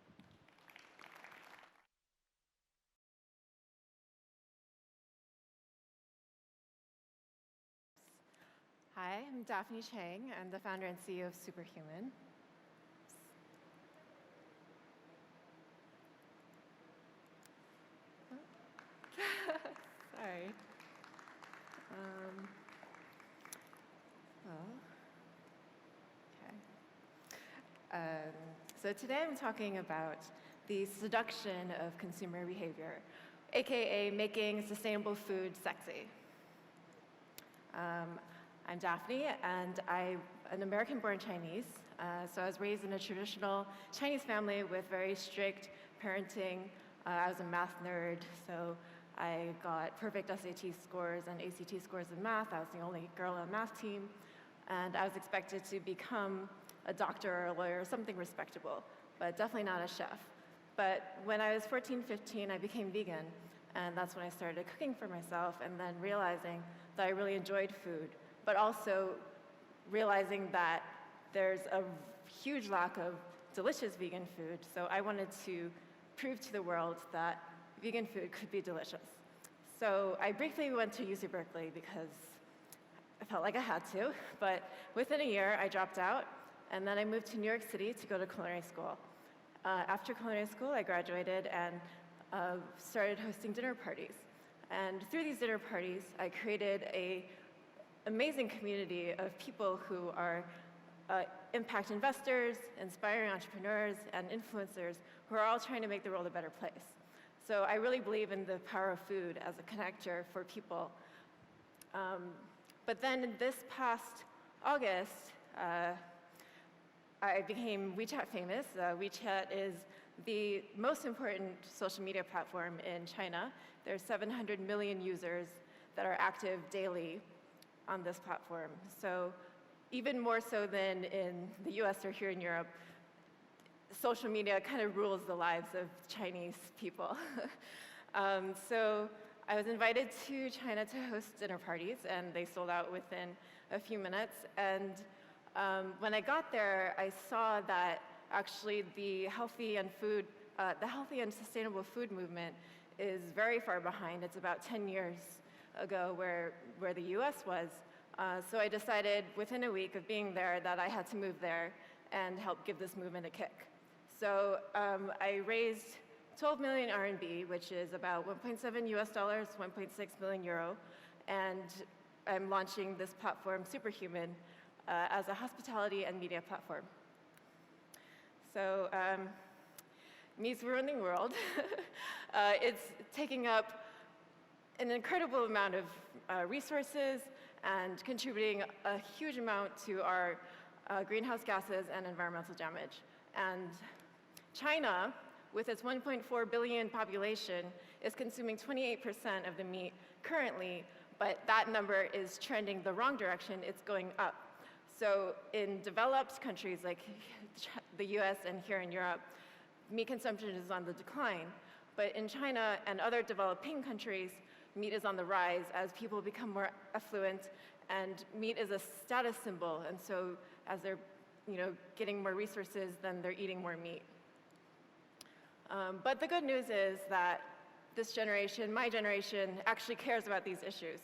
Hi, I'm Daphne Chang. I'm the founder and CEO of Superhuman. Sorry. So today I'm talking about the seduction of consumer behavior, aka making sustainable food sexy. I'm Daphne, and I'm an American-born Chinese. So I was raised in a traditional Chinese family with very strict parenting. I was a math nerd, so I got perfect SAT scores and ACT scores in math. I was the only girl on the math team. And I was expected to become a doctor or a lawyer or something respectable, but definitely not a chef. But when I was 14, 15, I became vegan. And that's when I started cooking for myself and then realizing that I really enjoyed food, but also realizing that there's a huge lack of delicious vegan food. So I wanted to prove to the world that vegan food could be delicious. So I briefly went to UC Berkeley because I felt like I had to, but within a year I dropped out, and then I moved to New York City to go to culinary school. After culinary school, I graduated and started hosting dinner parties. And through these dinner parties, I created an amazing community of people who are impact investors, inspiring entrepreneurs, and influencers who are all trying to make the world a better place. So I really believe in the power of food as a connector for people. But then this past August, I became WeChat famous. WeChat is the most important social media platform in China. There's 700 million users that are active daily on this platform. So even more so than in the US or here in Europe, social media kind of rules the lives of Chinese people. So I was invited to China to host dinner parties, and they sold out within a few minutes. And when I got there, I saw that actually the healthy and sustainable food movement is very far behind. It's about 10 years ago where the US was. So I decided within a week of being there that I had to move there and help give this movement a kick. So I raised 12 million RMB, which is about 1.7 US dollars, 1.6 million euro, and I'm launching this platform, Superhuman, as a hospitality and media platform. So me's ruining the world. It's taking up an incredible amount of resources and contributing a huge amount to our greenhouse gases and environmental damage. And China, with its 1.4 billion population, is consuming 28% of the meat currently, but that number is trending the wrong direction. It's going up. So in developed countries like the US and here in Europe, meat consumption is on the decline. But in China and other developing countries, meat is on the rise as people become more affluent, and meat is a status symbol. And so as they're getting more resources, then they're eating more meat. But the good news is that this generation, my generation, actually cares about these issues.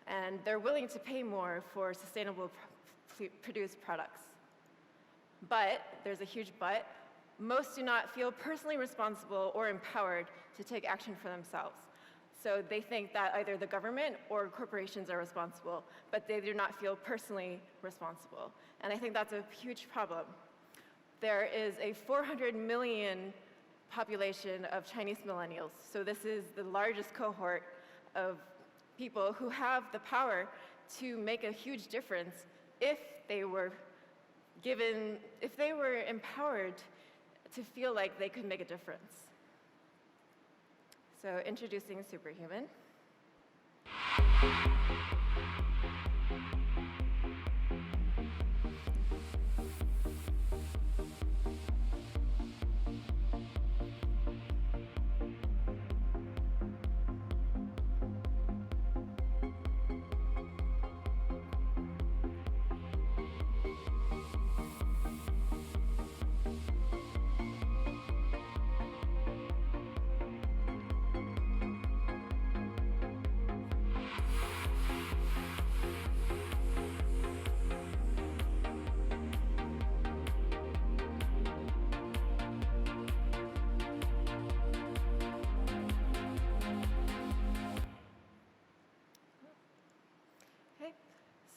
And they're willing to pay more for sustainable produced products. But, there's a huge but, most do not feel personally responsible or empowered to take action for themselves. So they think that either the government or corporations are responsible, but they do not feel personally responsible. And I think that's a huge problem. There is a 400 million population of Chinese millennials. So this is the largest cohort of people who have the power to make a huge difference if they were empowered to feel like they could make a difference. So introducing Superhuman.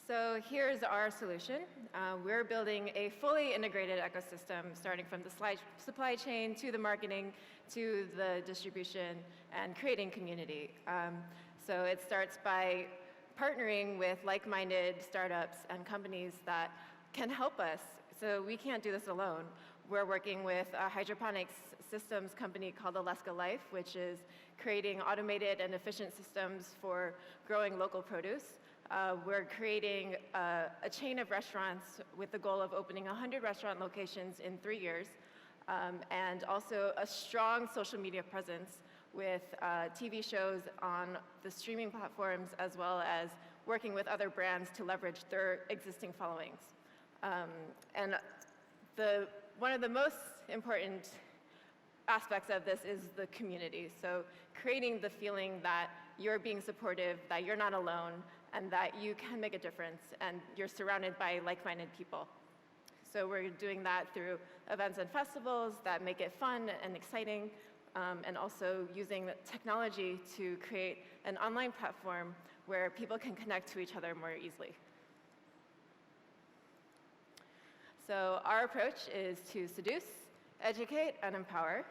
So here's our solution. We're building a fully integrated ecosystem, starting from the supply chain to the marketing to the distribution and creating community. So it starts by partnering with like-minded startups and companies that can help us. So we can't do this alone. We're working with hydroponics systems company called Alaska Life, which is creating automated and efficient systems for growing local produce. We're creating a chain of restaurants with the goal of opening 100 restaurant locations in 3 years, and also a strong social media presence with TV shows on the streaming platforms, as well as working with other brands to leverage their existing followings. And one of the most important aspects of this is the community. So creating the feeling that you're being supportive, that you're not alone, and that you can make a difference, and you're surrounded by like-minded people. So we're doing that through events and festivals that make it fun and exciting, and also using technology to create an online platform where people can connect to each other more easily. So our approach is to seduce, educate, and empower.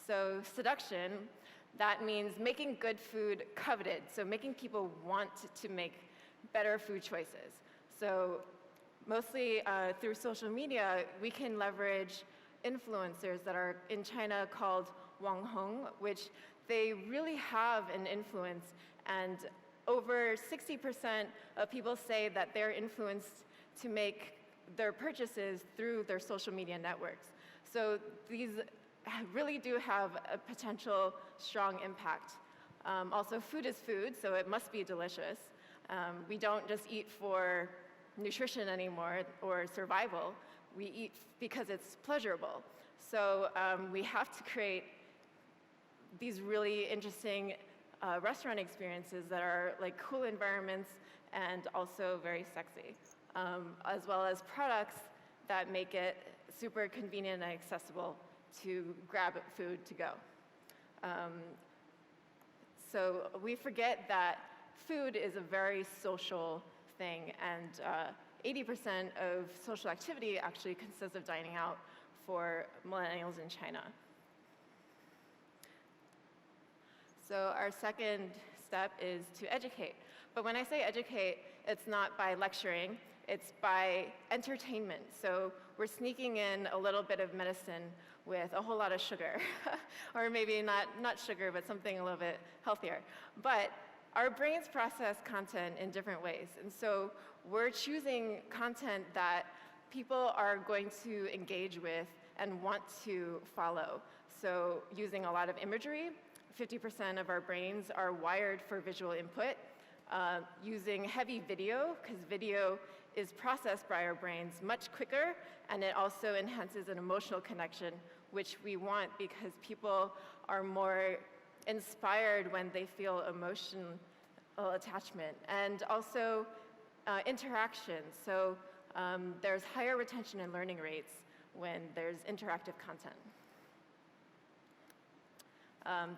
So seduction, that means making good food coveted, so making people want to make better food choices. So mostly through social media, we can leverage influencers that are in China called Wanghong, which they really have an influence, and over 60% of people say that they're influenced to make their purchases through their social media networks. So these really do have a potential strong impact. Also, food is food, so it must be delicious. We don't just eat for nutrition anymore or survival. We eat because it's pleasurable. So we have to create these really interesting restaurant experiences that are like cool environments and also very sexy, as well as products that make it super convenient and accessible to grab food to go. So we forget that food is a very social thing, and 80% of social activity actually consists of dining out for millennials in China. So our second step is to educate. But when I say educate, it's not by lecturing, it's by entertainment. So we're sneaking in a little bit of medicine with a whole lot of sugar. Or maybe not sugar, but something a little bit healthier. But our brains process content in different ways. And so we're choosing content that people are going to engage with and want to follow. So using a lot of imagery, 50% of our brains are wired for visual input. Using heavy video, because video is processed by our brains much quicker, and it also enhances an emotional connection, which we want because people are more inspired when they feel emotional attachment, and also interaction. So there's higher retention and learning rates when there's interactive content.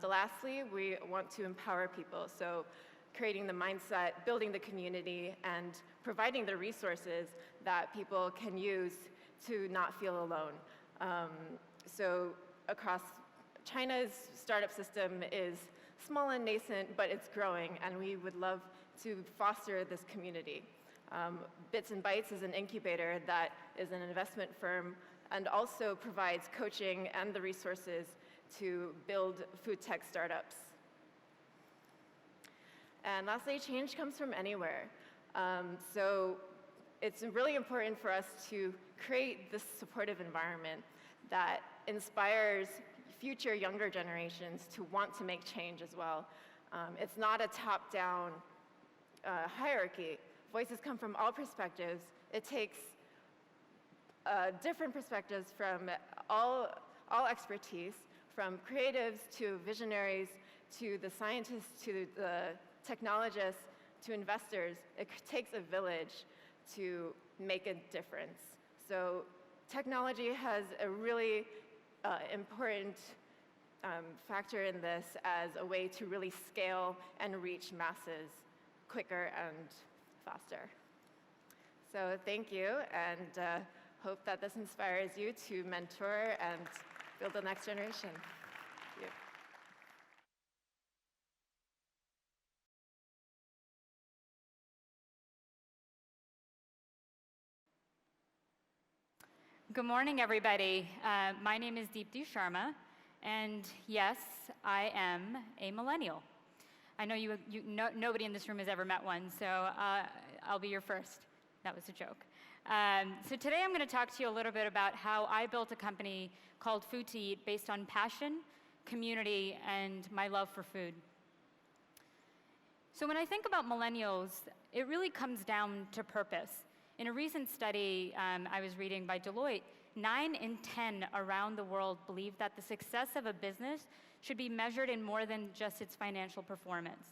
Lastly, we want to empower people. So creating the mindset, building the community, and providing the resources that people can use to not feel alone. So across China's startup system is small and nascent, but it's growing, and we would love to foster this community. Bits and Bytes is an incubator that is an investment firm and also provides coaching and the resources to build food tech startups. And lastly, change comes from anywhere. So it's really important for us to create this supportive environment that inspires future younger generations to want to make change as well. It's not a top-down hierarchy. Voices come from all perspectives. It takes different perspectives from all expertise, from creatives to visionaries to the scientists to the technologists to investors. It takes a village to make a difference. So technology has a really important factor in this as a way to really scale and reach masses quicker and faster. So thank you, and hope that this inspires you to mentor and build the next generation. Thank you. Good morning, everybody. My name is Deepti Sharma, and yes, I am a millennial. I know nobody in this room has ever met one, so I'll be your first. That was a joke. So today I'm going to talk to you a little bit about how I built a company called Food2Eat based on passion, community, and my love for food. So when I think about millennials, it really comes down to purpose. In a recent study I was reading by Deloitte, 9 in 10 around the world believe that the success of a business should be measured in more than just its financial performance.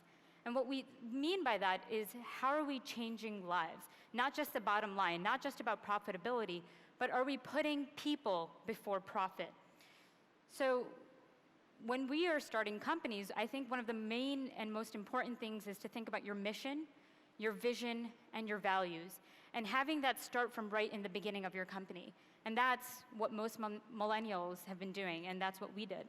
And what we mean by that is, how are we changing lives? Not just the bottom line, not just about profitability, but are we putting people before profit? So when we are starting companies, I think one of the main and most important things is to think about your mission, your vision, and your values, and having that start from right in the beginning of your company. And that's what most millennials have been doing, and that's what we did.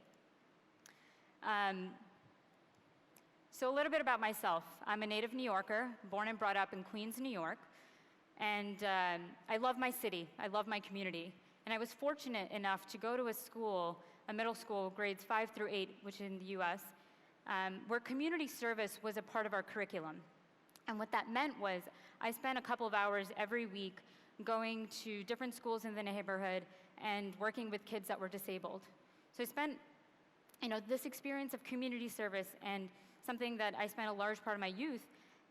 So a little bit about myself. I'm a native New Yorker, born and brought up in Queens, New York, and I love my city, I love my community. And I was fortunate enough to go to a school, a middle school, grades 5 through 8, which is in the US, where community service was a part of our curriculum. And what that meant was I spent a couple of hours every week going to different schools in the neighborhood and working with kids that were disabled. So I spent this experience of community service, and something that I spent a large part of my youth,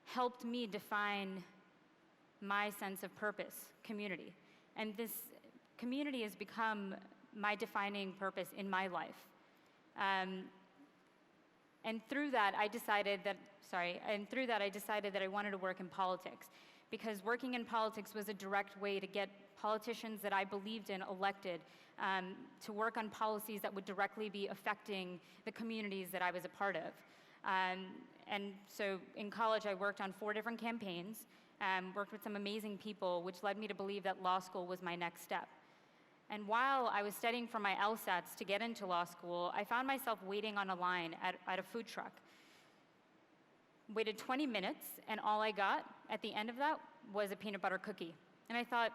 helped me define my sense of purpose, community. And this community has become my defining purpose in my life. And through that, I decided that I wanted to work in politics, because working in politics was a direct way to get politicians that I believed in elected, to work on policies that would directly be affecting the communities that I was a part of. And so in college, I worked on 4 different campaigns, worked with some amazing people, which led me to believe that law school was my next step. And while I was studying for my LSATs to get into law school, I found myself waiting on a line at a food truck. Waited 20 minutes, and all I got at the end of that was a peanut butter cookie. And I thought,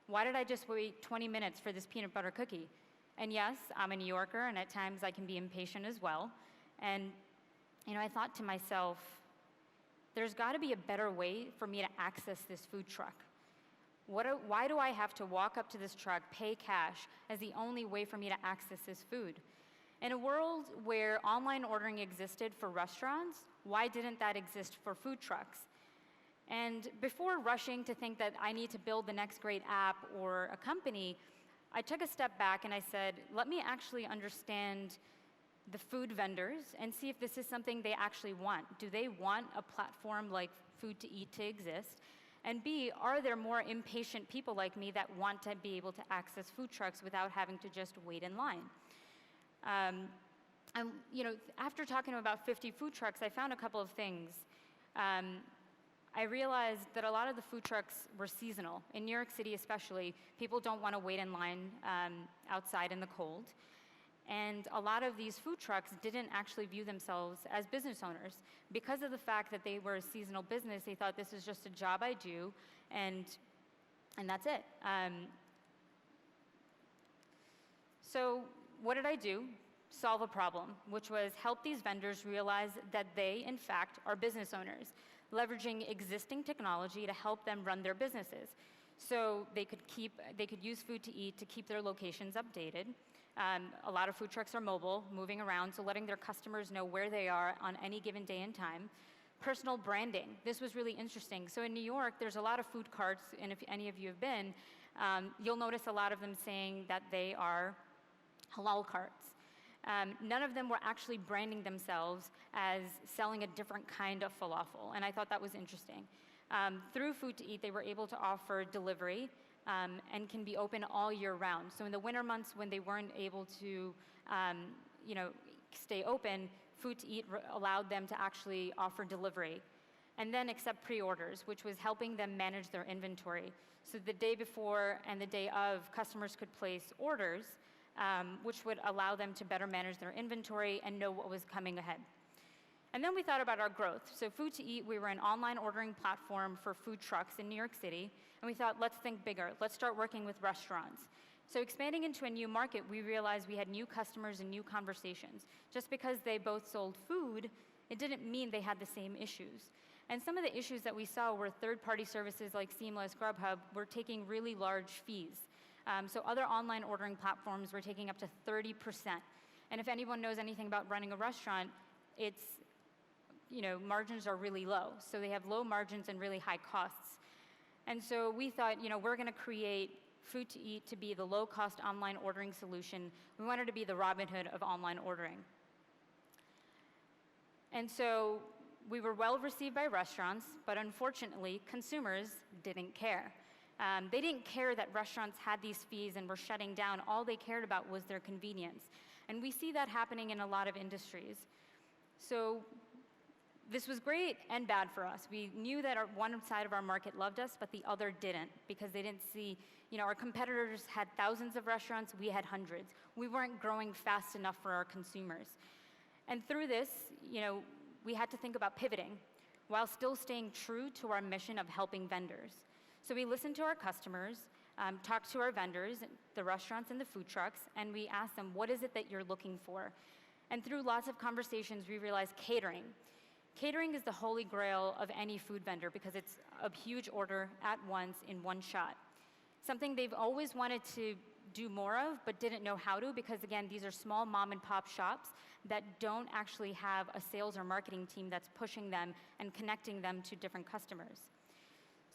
why did I just wait 20 minutes for this peanut butter cookie? And yes, I'm a New Yorker, and at times I can be impatient as well. And I thought to myself, there's got to be a better way for me to access this food truck. Why do I have to walk up to this truck, pay cash, as the only way for me to access this food? In a world where online ordering existed for restaurants, why didn't that exist for food trucks? And before rushing to think that I need to build the next great app or a company, I took a step back and I said, let me actually understand the food vendors and see if this is something they actually want. Do they want a platform like Food2Eat to exist? And B, are there more impatient people like me that want to be able to access food trucks without having to just wait in line? After talking to about 50 food trucks, I found a couple of things. I realized that a lot of the food trucks were seasonal. In New York City especially, people don't want to wait in line outside in the cold. And a lot of these food trucks didn't actually view themselves as business owners. Because of the fact that they were a seasonal business, they thought this is just a job I do, and that's it. So what did I do? Solve a problem, which was help these vendors realize that they, in fact, are business owners, leveraging existing technology to help them run their businesses. So they could use Food2Eat to keep their locations updated. A lot of food trucks are mobile, moving around, so letting their customers know where they are on any given day and time. Personal branding. This was really interesting. So in New York, there's a lot of food carts, and if any of you have been, you'll notice a lot of them saying that they are halal carts. None of them were actually branding themselves as selling a different kind of falafel, and I thought that was interesting. Through Food2Eat, they were able to offer delivery and can be open all year round. So in the winter months when they weren't able to stay open, Food2Eat allowed them to actually offer delivery and then accept pre-orders, which was helping them manage their inventory. So the day before and the day of, customers could place orders, which would allow them to better manage their inventory and know what was coming ahead. And then we thought about our growth. So Food2Eat, we were an online ordering platform for food trucks in New York City, and we thought, let's think bigger. Let's start working with restaurants. So expanding into a new market, we realized we had new customers and new conversations. Just because they both sold food, it didn't mean they had the same issues. And some of the issues that we saw were third-party services like Seamless, Grubhub were taking really large fees. So other online ordering platforms were taking up to 30%. And if anyone knows anything about running a restaurant, it's, margins are really low. So they have low margins and really high costs. And so we thought, we're going to create Food to Eat to be the low-cost online ordering solution. We wanted to be the Robin Hood of online ordering. And so we were well received by restaurants, but unfortunately, consumers didn't care. They didn't care that restaurants had these fees and were shutting down. All they cared about was their convenience. And we see that happening in a lot of industries. So this was great and bad for us. We knew that one side of our market loved us, but the other didn't, because they didn't see, our competitors had thousands of restaurants, we had hundreds. We weren't growing fast enough for our consumers. And through this, we had to think about pivoting while still staying true to our mission of helping vendors. So we listened to our customers, talked to our vendors, the restaurants and the food trucks, and we asked them, what is it that you're looking for? And through lots of conversations, we realized catering. Catering is the holy grail of any food vendor because it's a huge order at once in one shot. Something they've always wanted to do more of, but didn't know how to, because again, these are small mom and pop shops that don't actually have a sales or marketing team that's pushing them and connecting them to different customers.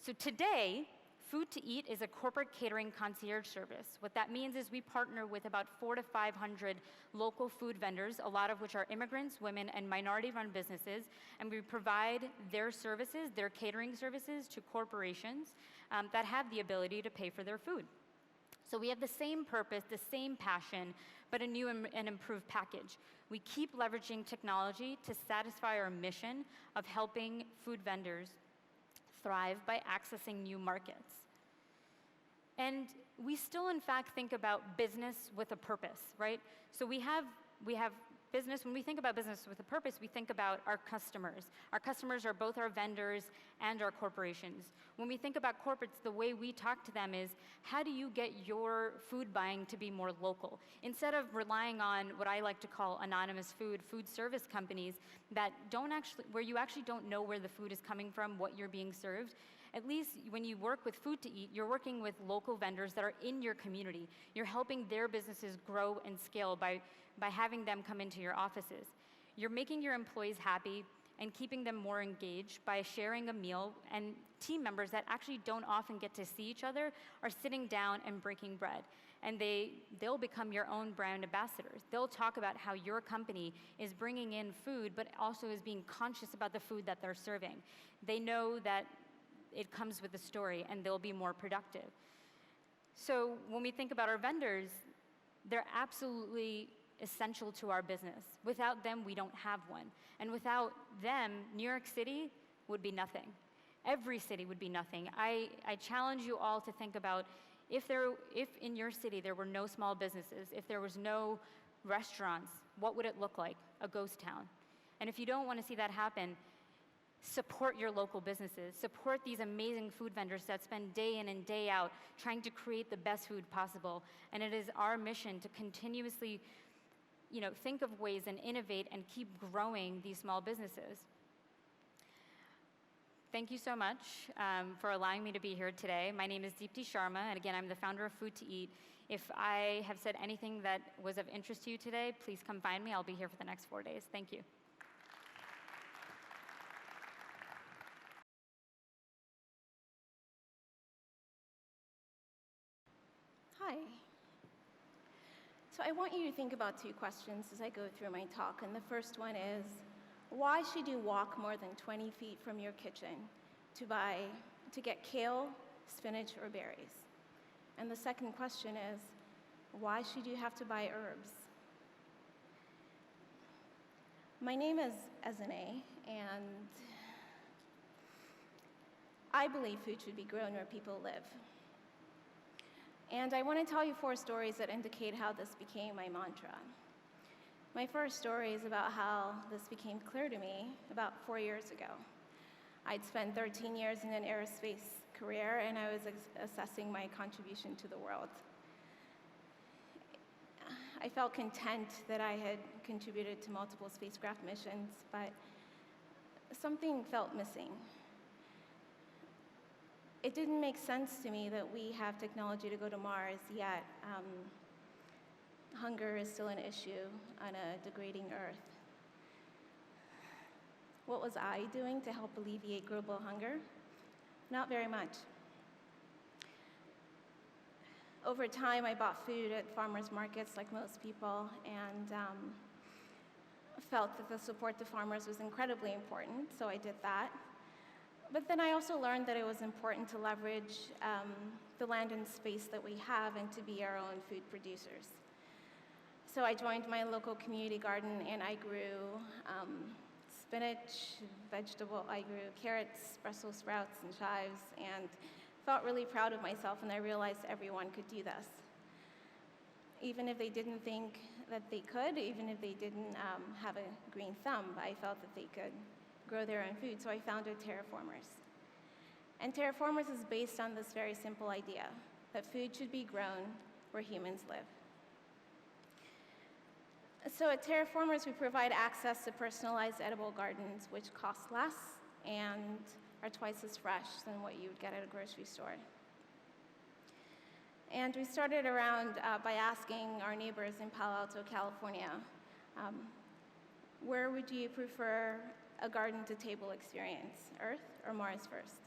So today, Food to Eat is a corporate catering concierge service. What that means is we partner with about 400 to 500 local food vendors, a lot of which are immigrants, women, and minority-run businesses, and we provide their services, their catering services, to corporations that have the ability to pay for their food. So we have the same purpose, the same passion, but a new and improved package. We keep leveraging technology to satisfy our mission of helping food vendors thrive by accessing new markets. And we still, in fact, think about business with a purpose, right? So we have business. When we think about business with a purpose, we think about our customers. Our customers are both our vendors and our corporations. When we think about corporates, the way we talk to them is, how do you get your food buying to be more local? Instead of relying on what I like to call anonymous food service companies that where you actually don't know where the food is coming from, what you're being served. At least when you work with Food to Eat, you're working with local vendors that are in your community. You're helping their businesses grow and scale by having them come into your offices. You're making your employees happy and keeping them more engaged by sharing a meal, and team members that actually don't often get to see each other are sitting down and breaking bread. And they'll become your own brand ambassadors. They'll talk about how your company is bringing in food, but also is being conscious about the food that they're serving. They know that it comes with a story, and they'll be more productive. So when we think about our vendors, they're absolutely essential to our business. Without them, we don't have one. And without them, New York City would be nothing. Every city would be nothing. I challenge you all to think about if in your city there were no small businesses, if there was no restaurants, what would it look like? A ghost town. And if you don't want to see that happen, support your local businesses. Support these amazing food vendors that spend day in and day out trying to create the best food possible. And it is our mission to continuously, think of ways and innovate and keep growing these small businesses. Thank you so much for allowing me to be here today. My name is Deepti Sharma, and again, I'm the founder of Food to Eat. If I have said anything that was of interest to you today, please come find me. I'll be here for the next 4 days. Thank you. Hi. So I want you to think about two questions as I go through my talk. And the first one is, why should you walk more than 20 feet from your kitchen to get kale, spinach, or berries? And the second question is, why should you have to buy herbs? My name is Ezene, and I believe food should be grown where people live. And I want to tell you 4 stories that indicate how this became my mantra. My first story is about how this became clear to me about 4 years ago. I'd spent 13 years in an aerospace career, and I was assessing my contribution to the world. I felt content that I had contributed to multiple spacecraft missions, but something felt missing. It didn't make sense to me that we have technology to go to Mars, yet hunger is still an issue on a degrading Earth. What was I doing to help alleviate global hunger? Not very much. Over time, I bought food at farmers markets like most people, and felt that the support to farmers was incredibly important, so I did that. But then I also learned that it was important to leverage the land and space that we have and to be our own food producers. So I joined my local community garden and I grew spinach, I grew carrots, Brussels sprouts, and chives, and felt really proud of myself, and I realized everyone could do this. Even if they didn't think that they could, even if they didn't have a green thumb, I felt that they could grow their own food, so I founded Terraformers. And Terraformers is based on this very simple idea, that food should be grown where humans live. So at Terraformers, we provide access to personalized edible gardens, which cost less and are twice as fresh than what you would get at a grocery store. And we started around by asking our neighbors in Palo Alto, California, where would you prefer a garden-to-table experience, Earth or Mars first?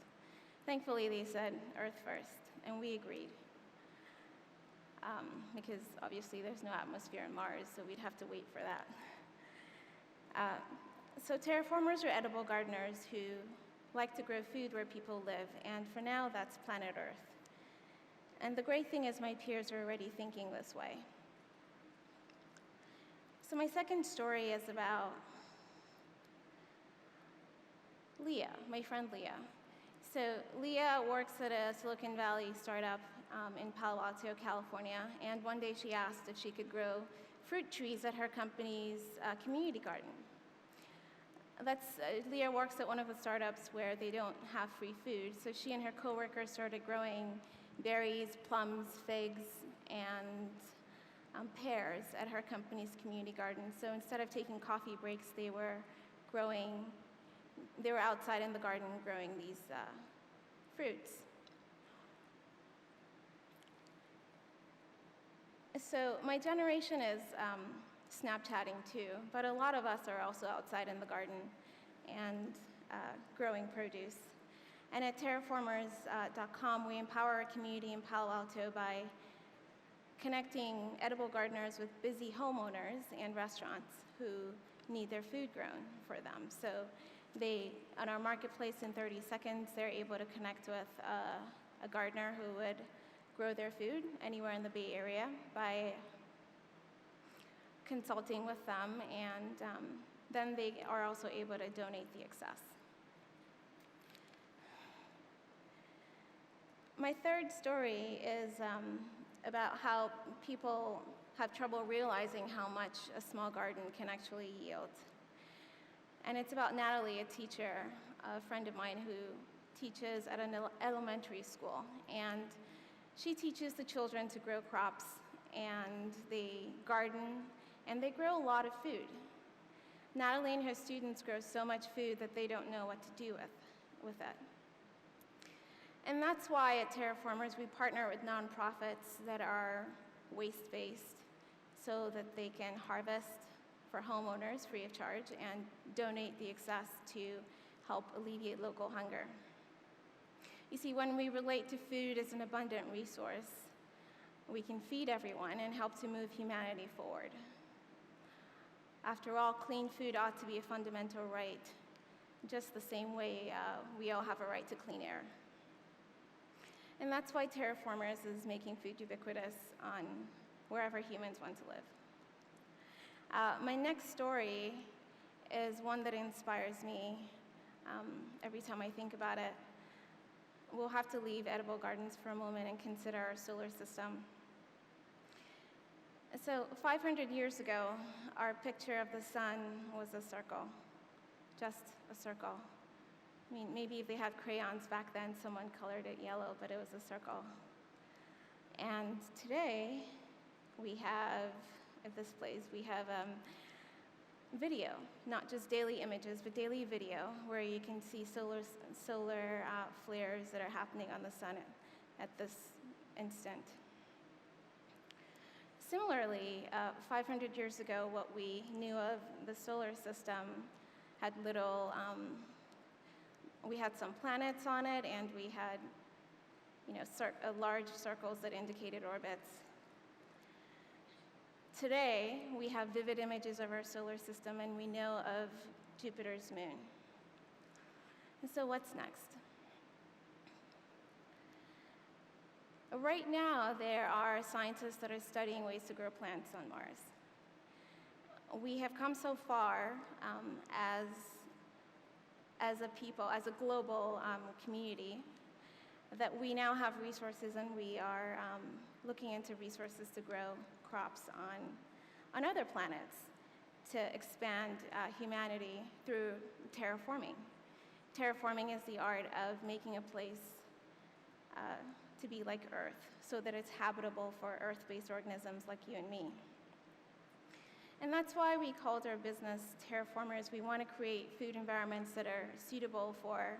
Thankfully, they said Earth first, and we agreed. Because obviously there's no atmosphere on Mars, so we'd have to wait for that. So Terraformers are edible gardeners who like to grow food where people live, and for now, that's planet Earth. And the great thing is my peers are already thinking this way. So my second story is about Leah, my friend Leah. So Leah works at a Silicon Valley startup in Palo Alto, California, and one day she asked if she could grow fruit trees at her company's community garden. Leah works at one of the startups where they don't have free food, so she and her coworkers started growing berries, plums, figs, and pears at her company's community garden. So instead of taking coffee breaks, they were outside in the garden growing these fruits. So my generation is Snapchatting too, but a lot of us are also outside in the garden and growing produce. And at terraformers.com, we empower our community in Palo Alto by connecting edible gardeners with busy homeowners and restaurants who need their food grown for them. So on our marketplace in 30 seconds, they're able to connect with a gardener who would grow their food anywhere in the Bay Area by consulting with them, and then they are also able to donate the excess. My third story is about how people have trouble realizing how much a small garden can actually yield. And it's about Natalie, a teacher, a friend of mine who teaches at an elementary school. And she teaches the children to grow crops, and they garden, and they grow a lot of food. Natalie and her students grow so much food that they don't know what to do with it. And that's why at Terraformers, we partner with nonprofits that are waste-based so that they can harvest for homeowners free of charge and donate the excess to help alleviate local hunger. You see, when we relate to food as an abundant resource, we can feed everyone and help to move humanity forward. After all, clean food ought to be a fundamental right, just the same way we all have a right to clean air. And that's why Terraformers is making food ubiquitous on wherever humans want to live. My next story is one that inspires me every time I think about it. We'll have to leave edible gardens for a moment and consider our solar system. So 500 years ago, our picture of the sun was a circle, just a circle. I mean, maybe if they had crayons back then, someone colored it yellow, but it was a circle. And today, we have if this plays, we have video, not just daily images, but daily video, where you can see solar flares that are happening on the sun at this instant. Similarly, 500 years ago, what we knew of the solar system had little, we had some planets on it, and we had, large circles that indicated orbits. Today, we have vivid images of our solar system, and we know of Jupiter's moon. And so what's next? Right now, there are scientists that are studying ways to grow plants on Mars. We have come so far as a people, as a global community, that we now have resources, and we are looking into resources to grow crops on other planets to expand humanity through terraforming. Terraforming is the art of making a place to be like Earth, so that it's habitable for Earth-based organisms like you and me. And that's why we called our business Terraformers. We want to create food environments that are suitable for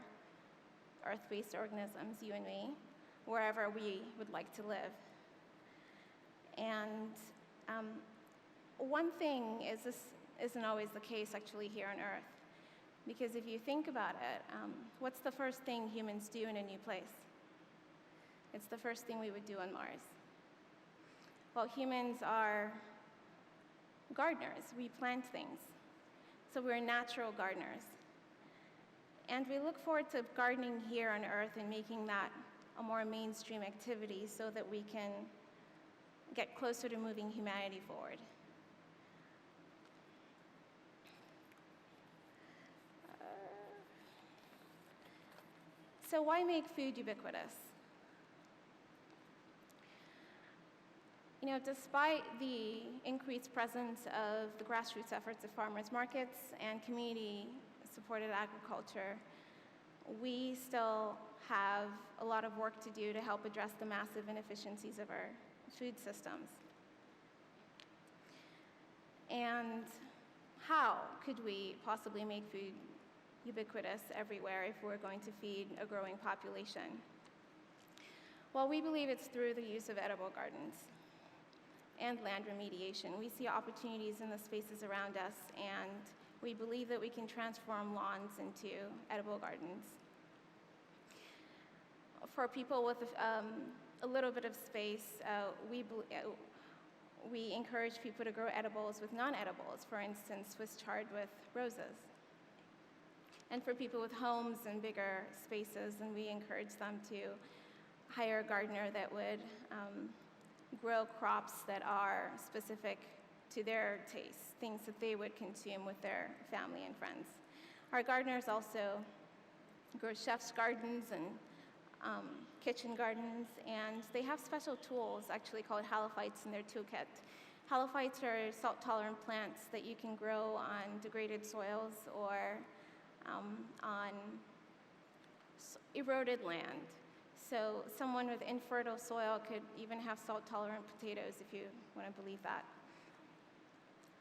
Earth-based organisms, you and me, wherever we would like to live. And one thing is, this isn't always the case actually here on Earth. Because if you think about it, what's the first thing humans do in a new place? It's the first thing we would do on Mars. Well, humans are gardeners. We plant things. So we're natural gardeners. And we look forward to gardening here on Earth and making that a more mainstream activity so that we can get closer to moving humanity forward. So why make food ubiquitous? Despite the increased presence of the grassroots efforts of farmers markets and community-supported agriculture, we still have a lot of work to do to help address the massive inefficiencies of our food systems. And how could we possibly make food ubiquitous everywhere if we're going to feed a growing population? Well, we believe it's through the use of edible gardens and land remediation. We see opportunities in the spaces around us, and we believe that we can transform lawns into edible gardens. For people with a little bit of space, we encourage people to grow edibles with non-edibles, for instance, Swiss chard with roses. And for people with homes and bigger spaces, then we encourage them to hire a gardener that would grow crops that are specific to their tastes, things that they would consume with their family and friends. Our gardeners also grow chef's gardens and kitchen gardens, and they have special tools actually called halophytes in their toolkit. Halophytes are salt-tolerant plants that you can grow on degraded soils or on eroded land. So someone with infertile soil could even have salt-tolerant potatoes, if you want to believe that.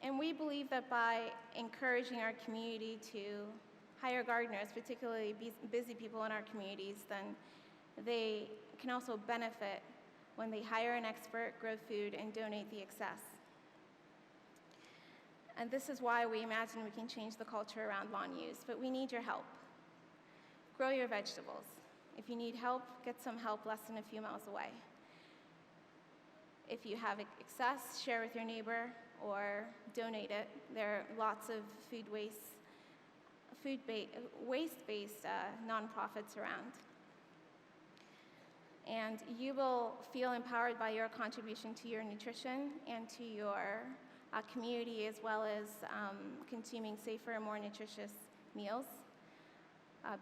And we believe that by encouraging our community to hire gardeners, particularly busy people in our communities, then they can also benefit when they hire an expert, grow food, and donate the excess. And this is why we imagine we can change the culture around lawn use, but we need your help. Grow your vegetables. If you need help, get some help less than a few miles away. If you have excess, share with your neighbor or donate it. There are lots of waste-based nonprofits around. And you will feel empowered by your contribution to your nutrition and to your community, as well as consuming safer and more nutritious meals,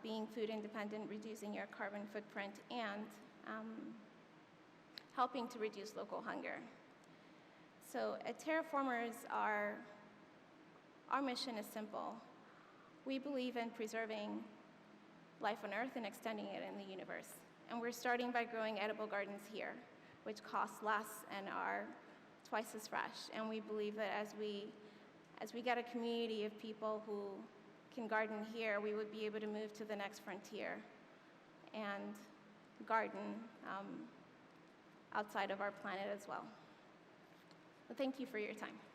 being food independent, reducing your carbon footprint, and helping to reduce local hunger. So at Terraformers, our mission is simple. We believe in preserving life on Earth and extending it in the universe. And we're starting by growing edible gardens here, which cost less and are twice as fresh. And we believe that as we get a community of people who can garden here, we would be able to move to the next frontier and garden outside of our planet as well. But thank you for your time.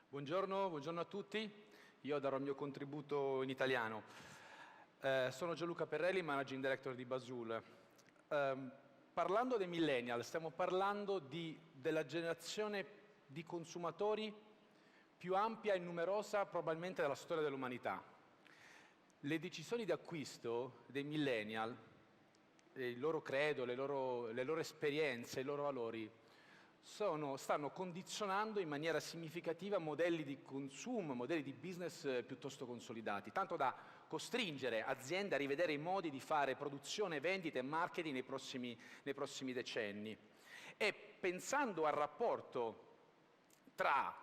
Buongiorno a tutti. Io darò il mio contributo in italiano. Sono Gianluca Perrelli, Managing Director di Basul. Parlando dei millennial, stiamo parlando della generazione di consumatori più ampia e numerosa probabilmente della storia dell'umanità. Le decisioni di acquisto dei millennial, il loro credo, le loro esperienze, i loro valori, stanno condizionando in maniera significativa modelli di consumo, modelli di business piuttosto consolidati, tanto da costringere aziende a rivedere i modi di fare produzione, vendita e marketing nei prossimi decenni. E pensando al rapporto tra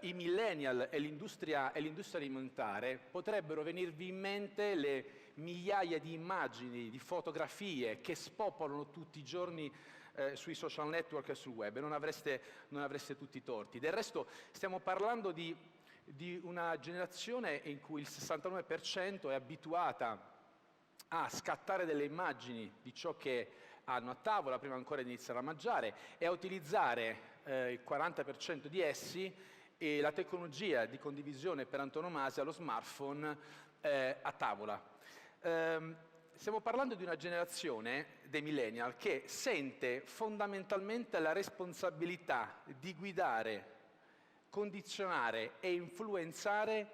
i millennial e l'industria alimentare, potrebbero venirvi in mente le migliaia di immagini, di fotografie che spopolano tutti i giorni sui social network e sul web, e non avreste tutti i torti. Del resto stiamo parlando di una generazione in cui il 69% è abituata a scattare delle immagini di ciò che hanno a tavola prima ancora di iniziare a mangiare e a utilizzare il 40% di essi e la tecnologia di condivisione per antonomasia, lo smartphone, a tavola. Stiamo parlando di una generazione dei millennial che sente fondamentalmente la responsabilità di guidare, condizionare e influenzare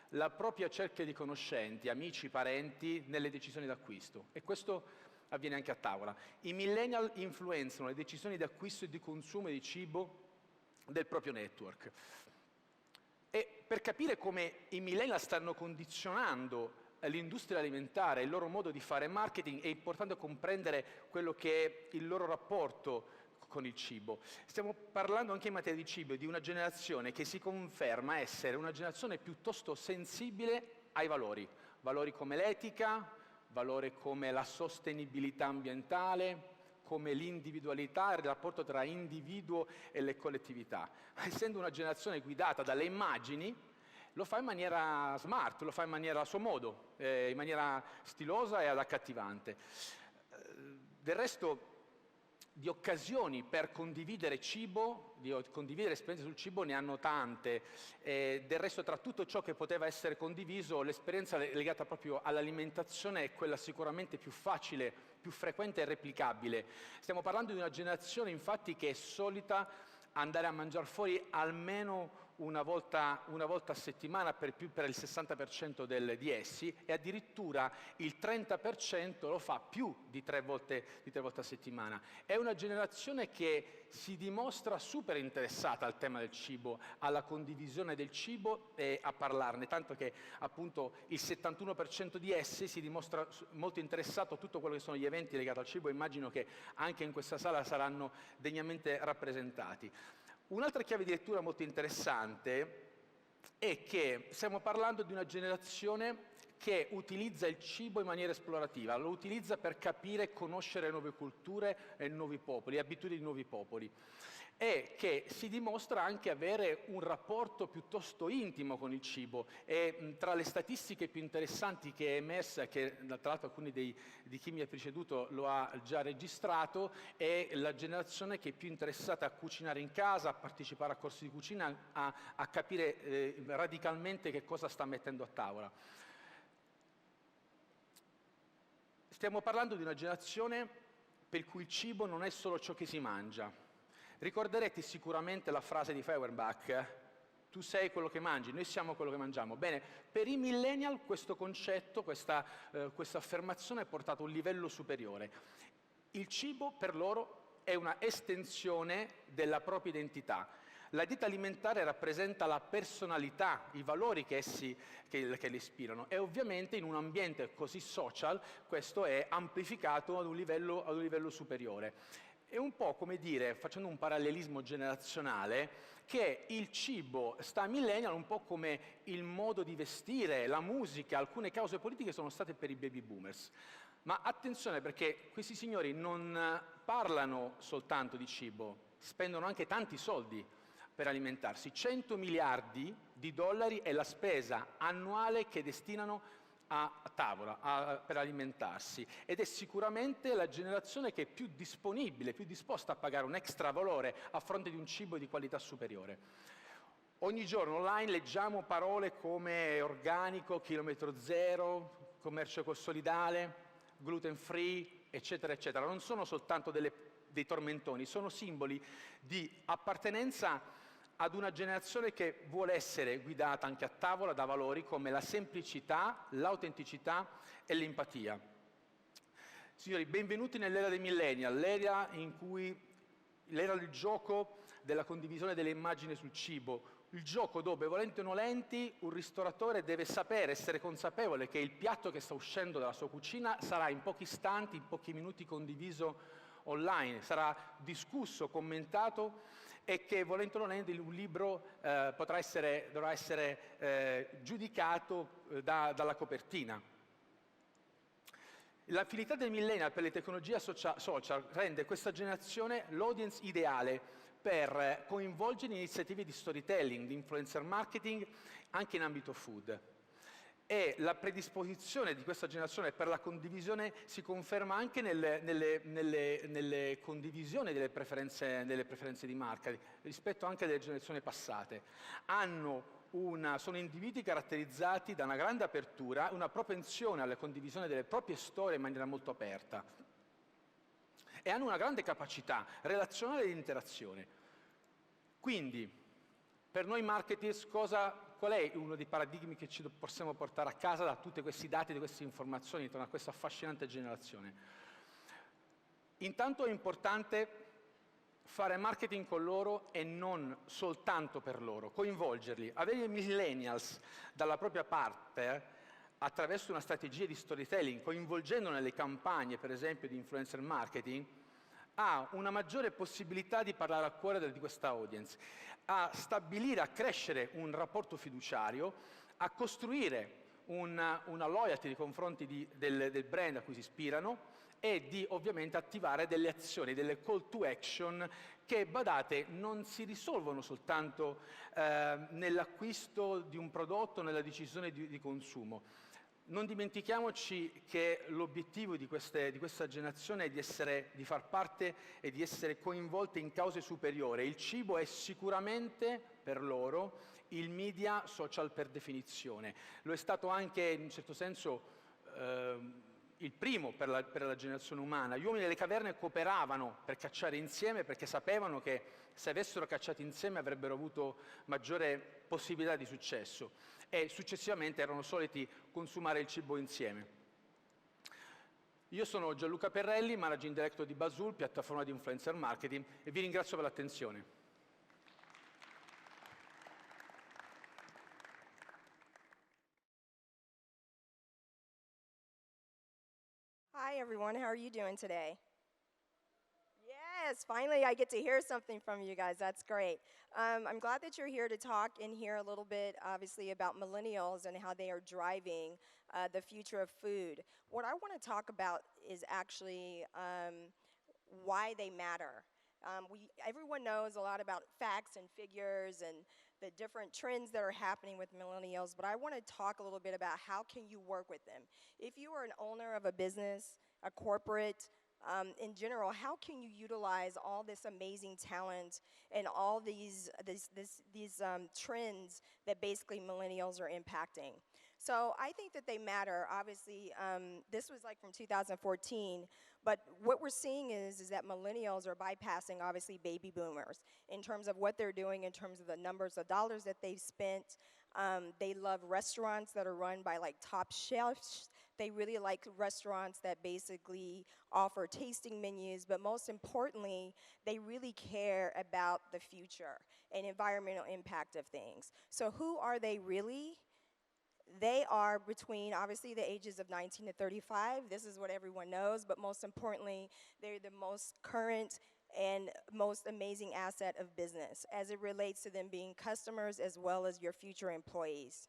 la propria cerchia di conoscenti, amici, parenti nelle decisioni d'acquisto, e questo avviene anche a tavola. I millennial influenzano le decisioni di acquisto e di consumo di cibo del proprio network. E per capire come i millennial stanno condizionando l'industria alimentare, il loro modo di fare marketing, è importante comprendere quello che è il loro rapporto con il cibo. Stiamo parlando anche in materia di cibo di una generazione che si conferma essere una generazione piuttosto sensibile ai valori come l'etica, valori come la sostenibilità ambientale, come l'individualità e il rapporto tra individuo e le collettività. Essendo una generazione guidata dalle immagini, lo fa in maniera smart, lo fa in maniera a suo modo, in maniera stilosa e accattivante. Del resto, di occasioni per condividere cibo, di condividere esperienze sul cibo ne hanno tante. Del resto, tra tutto ciò che poteva essere condiviso, l'esperienza legata proprio all'alimentazione è quella sicuramente più facile, più frequente e replicabile. Stiamo parlando di una generazione, infatti, che è solita andare a mangiare fuori almeno una volta a settimana per il 60% di essi, e addirittura il 30% lo fa più di tre volte a settimana. È una generazione che si dimostra super interessata al tema del cibo, alla condivisione del cibo e a parlarne, tanto che appunto il 71% di essi si dimostra molto interessato a tutto quello che sono gli eventi legati al cibo, e immagino che anche in questa sala saranno degnamente rappresentati. Un'altra chiave di lettura molto interessante è che stiamo parlando di una generazione che utilizza il cibo in maniera esplorativa, lo utilizza per capire e conoscere nuove culture e nuovi popoli, abitudini di nuovi popoli, e che si dimostra anche avere un rapporto piuttosto intimo con il cibo. E tra le statistiche più interessanti che è emersa, che tra l'altro alcuni di chi mi ha preceduto lo ha già registrato, è la generazione che è più interessata a cucinare in casa, a partecipare a corsi di cucina, a capire radicalmente che cosa sta mettendo a tavola. Stiamo parlando di una generazione per cui il cibo non è solo ciò che si mangia. Ricorderete sicuramente la frase di Feuerbach: tu sei quello che mangi, noi siamo quello che mangiamo. Bene, per i millennial questo concetto, questa affermazione è portata a un livello superiore. Il cibo per loro è una estensione della propria identità. La dieta alimentare rappresenta la personalità, i valori che le ispirano, e ovviamente in un ambiente così social questo è amplificato ad un livello superiore. È un po' come dire, facendo un parallelismo generazionale, che il cibo sta a millennial un po' come il modo di vestire, la musica, alcune cause politiche sono state per i baby boomers. Ma attenzione, perché questi signori non parlano soltanto di cibo, spendono anche tanti soldi per alimentarsi. 100 miliardi di dollari è la spesa annuale che destinano a tavola per alimentarsi, ed è sicuramente la generazione che è più disponibile, più disposta a pagare un extra valore a fronte di un cibo di qualità superiore. Ogni giorno online leggiamo parole come organico, chilometro zero, commercio ecosolidale, gluten free, eccetera, eccetera. Non sono soltanto dei tormentoni, sono simboli di appartenenza ad una generazione che vuole essere guidata anche a tavola da valori come la semplicità, l'autenticità e l'empatia. Signori, benvenuti nell'era dei millennial, l'era del gioco, della condivisione delle immagini sul cibo, il gioco dove, volenti o nolenti, un ristoratore deve sapere, essere consapevole che il piatto che sta uscendo dalla sua cucina sarà in pochi istanti, in pochi minuti condiviso online, sarà discusso, commentato, e che, volendo o nolenti, un libro dovrà essere giudicato dalla copertina. L'affinità del millennial per le tecnologie social rende questa generazione l'audience ideale per coinvolgere iniziative di storytelling, di influencer marketing, anche in ambito food. E la predisposizione di questa generazione per la condivisione si conferma anche nelle condivisioni delle preferenze di marca rispetto anche alle generazioni passate. Sono individui caratterizzati da una grande apertura, una propensione alla condivisione delle proprie storie in maniera molto aperta, e hanno una grande capacità relazionale di interazione. Quindi, per noi marketers, qual è uno dei paradigmi che ci possiamo portare a casa da tutti questi dati, da queste informazioni intorno a questa affascinante generazione? Intanto è importante fare marketing con loro e non soltanto per loro, coinvolgerli, avere i millennials dalla propria parte attraverso una strategia di storytelling, coinvolgendo nelle campagne, per esempio, di influencer marketing, ha una maggiore possibilità di parlare al cuore di questa audience, a stabilire, a crescere un rapporto fiduciario, a costruire una loyalty nei confronti del brand a cui si ispirano, e di ovviamente attivare delle azioni, delle call to action che, badate, non si risolvono soltanto nell'acquisto di un prodotto, nella decisione di consumo. Non dimentichiamoci che l'obiettivo di questa generazione è di far parte e di essere coinvolte in cause superiori. Il cibo è sicuramente per loro il media social per definizione. Lo è stato anche, in un certo senso, il primo per la generazione umana. Gli uomini delle caverne cooperavano per cacciare insieme perché sapevano che se avessero cacciato insieme avrebbero avuto maggiore possibilità di successo, e successivamente erano soliti consumare il cibo insieme. Io sono Gianluca Perrelli, Managing Director di Basul, piattaforma di influencer marketing, e vi ringrazio per l'attenzione. Hi, everyone. How are you doing today? Yes, finally I get to hear something from you guys. That's great. I'm glad that you're here to talk and hear a little bit, obviously, about millennials and how they are driving the future of food. What I want to talk about is actually why they matter. Everyone knows a lot about facts and figures and the different trends that are happening with millennials, but I want to talk a little bit about how can you work with them. If you are an owner of a business, a corporate, in general, how can you utilize all this amazing talent and all these trends that basically millennials are impacting? So I think that they matter. Obviously, this was like from 2014, but what we're seeing is that millennials are bypassing, obviously, baby boomers in terms of what they're doing, in terms of the numbers of dollars that they've spent. They love restaurants that are run by like top chefs. They really like restaurants that basically offer tasting menus, but most importantly, they really care about the future and environmental impact of things. So who are they really? They are between, obviously, the ages of 19 to 35. This is what everyone knows, but most importantly, they're the most current and most amazing asset of business as it relates to them being customers as well as your future employees.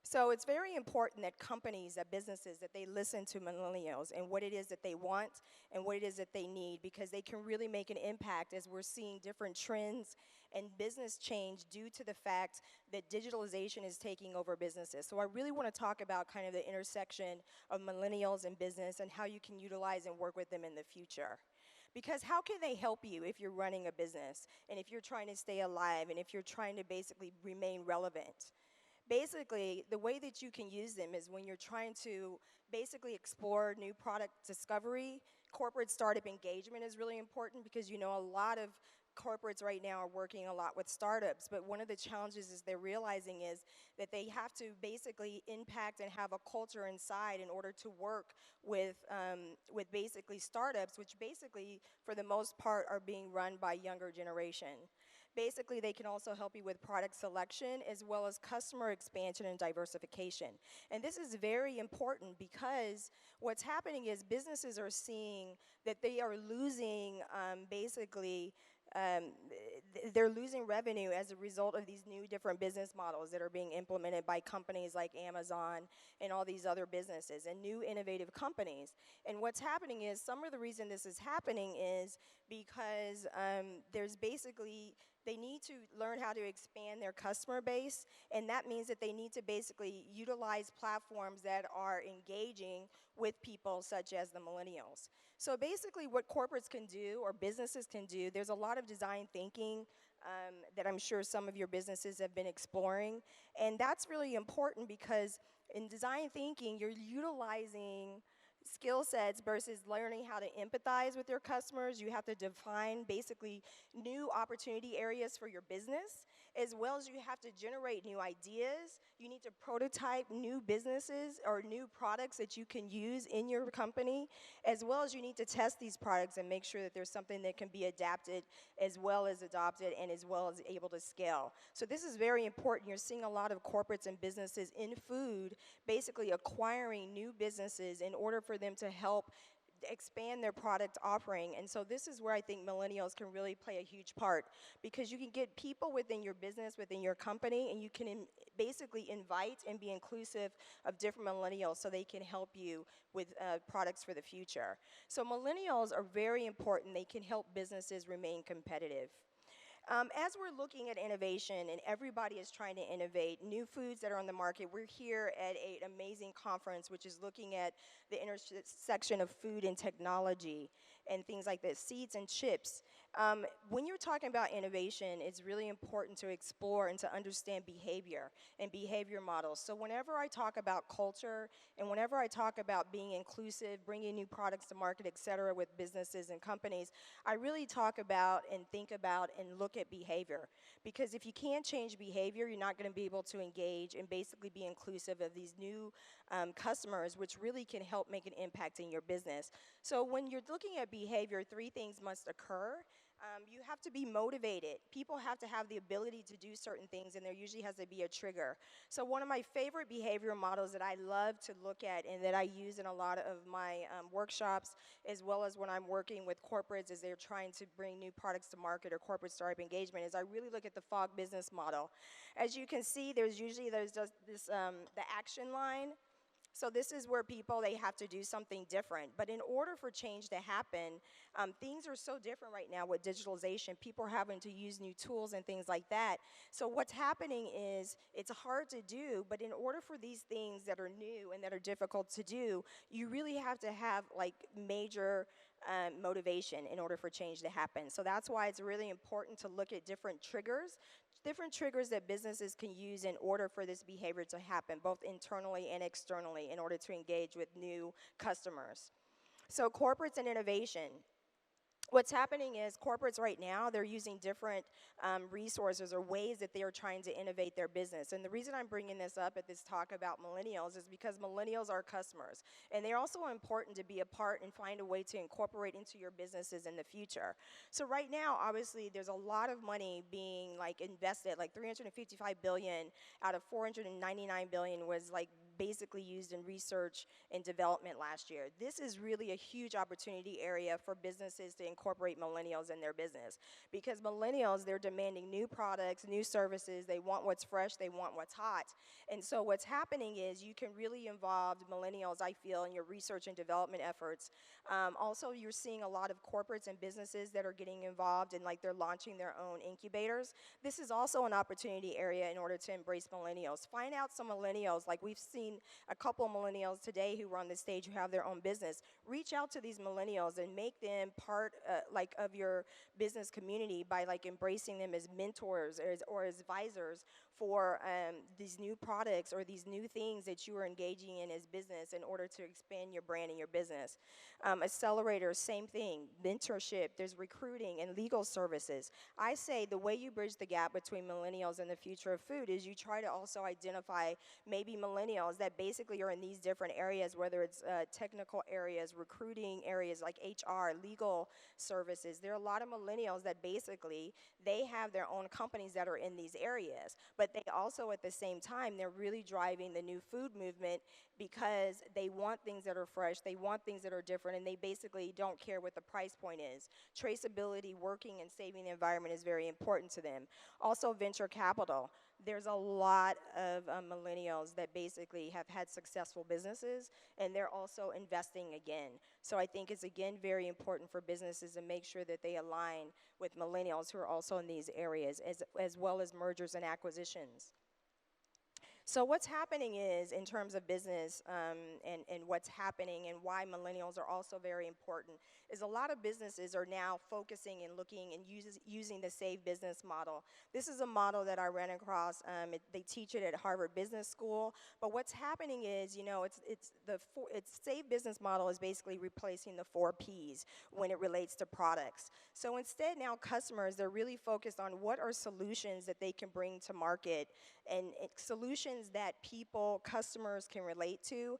So it's very important that companies, that businesses, that they listen to millennials and what it is that they want and what it is that they need, because they can really make an impact as we're seeing different trends and business change due to the fact that digitalization is taking over businesses. So I really want to talk about kind of the intersection of millennials and business and how you can utilize and work with them in the future. Because how can they help you if you're running a business and if you're trying to stay alive and if you're trying to basically remain relevant? Basically, the way that you can use them is when you're trying to basically explore new product discovery. Corporate startup engagement is really important because you know a lot of corporates right now are working a lot with startups, but one of the challenges is they're realizing is that they have to basically impact and have a culture inside in order to work with basically startups, which basically for the most part are being run by younger generation. Basically, they can also help you with product selection as well as customer expansion and diversification. And this is very important because what's happening is businesses are seeing that they are losing they're losing revenue as a result of these new different business models that are being implemented by companies like Amazon and all these other businesses and new innovative companies. And what's happening is some of the reason this is happening is because there's basically they need to learn how to expand their customer base, and that means that they need to basically utilize platforms that are engaging with people such as the millennials. So basically what corporates can do or businesses can do, there's a lot of design thinking that I'm sure some of your businesses have been exploring, and that's really important because in design thinking, you're utilizing skill sets versus learning how to empathize with your customers. You have to define basically new opportunity areas for your business, as well as you have to generate new ideas. You need to prototype new businesses or new products that you can use in your company, as well as you need to test these products and make sure that there's something that can be adapted as well as adopted and as well as able to scale. So this is very important. You're seeing a lot of corporates and businesses in food basically acquiring new businesses in order for them to help expand their product offering. And so this is where I think millennials can really play a huge part, because you can get people within your business, within your company, and you can basically invite and be inclusive of different millennials so they can help you with products for the future. So millennials are very important. They can help businesses remain competitive. As we're looking at innovation and everybody is trying to innovate, new foods that are on the market, we're here at an amazing conference which is looking at the intersection of food and technology and things like this, Seeds&Chips. When you're talking about innovation, it's really important to explore and to understand behavior and behavior models. So whenever I talk about culture and whenever I talk about being inclusive, bringing new products to market, et cetera, with businesses and companies, I really talk about and think about and look at behavior. Because if you can't change behavior, you're not going to be able to engage and basically be inclusive of these new customers, which really can help make an impact in your business. So when you're looking at behavior, three things must occur. You have to be motivated. People have to have the ability to do certain things, and there usually has to be a trigger. So one of my favorite behavioral models that I love to look at and that I use in a lot of my workshops, as well as when I'm working with corporates as they're trying to bring new products to market or corporate startup engagement, is I really look at the FOG business model. As you can see, there's just this, the action line. So this is where people, they have to do something different. But in order for change to happen, things are so different right now with digitalization. People are having to use new tools and things like that. So what's happening is it's hard to do, but in order for these things that are new and that are difficult to do, you really have to have like major motivation in order for change to happen. So that's why it's really important to look at different triggers that businesses can use in order for this behavior to happen, both internally and externally, in order to engage with new customers. So corporates and innovation. What's happening is corporates right now, they're using different resources or ways that they are trying to innovate their business. And the reason I'm bringing this up at this talk about millennials is because millennials are customers. And they're also important to be a part and find a way to incorporate into your businesses in the future. So right now, obviously, there's a lot of money being like invested, like $355 billion out of $499 billion was like basically used in research and development last year. This is really a huge opportunity area for businesses to incorporate millennials in their business, because millennials, they're demanding new products, new services, they want what's fresh, they want what's hot. And so what's happening is you can really involve millennials, I feel, in your research and development efforts. Also, you're seeing a lot of corporates and businesses that are getting involved and like they're launching their own incubators. This is also an opportunity area in order to embrace millennials. Find out some millennials, like we've seen a couple of millennials today who were on the stage who have their own business. Reach out to these millennials and make them part like of your business community by like embracing them as mentors or as advisors for these new products or these new things that you are engaging in as business in order to expand your brand and your business. Accelerators, same thing. Mentorship, there's recruiting and legal services. I say the way you bridge the gap between millennials and the future of food is you try to also identify maybe millennials that basically are in these different areas, whether it's technical areas, recruiting areas like HR, legal services. There are a lot of millennials that basically, they have their own companies that are in these areas, but they also at the same time, they're really driving the new food movement because they want things that are fresh, they want things that are different, and they basically don't care what the price point is. Traceability, working and saving the environment is very important to them. Also venture capital. There's a lot of millennials that basically have had successful businesses, and they're also investing again. So I think it's again very important for businesses to make sure that they align with millennials who are also in these areas, as well as mergers and acquisitions. So what's happening is, in terms of business and what's happening and why millennials are also very important, is a lot of businesses are now focusing and looking and using the Save Business model. This is a model that I ran across. They teach it at Harvard Business School. But what's happening is, you know, it's Save Business model is basically replacing the 4 Ps when it relates to products. So instead now customers, they're really focused on what are solutions that they can bring to market and solutions that people, customers can relate to,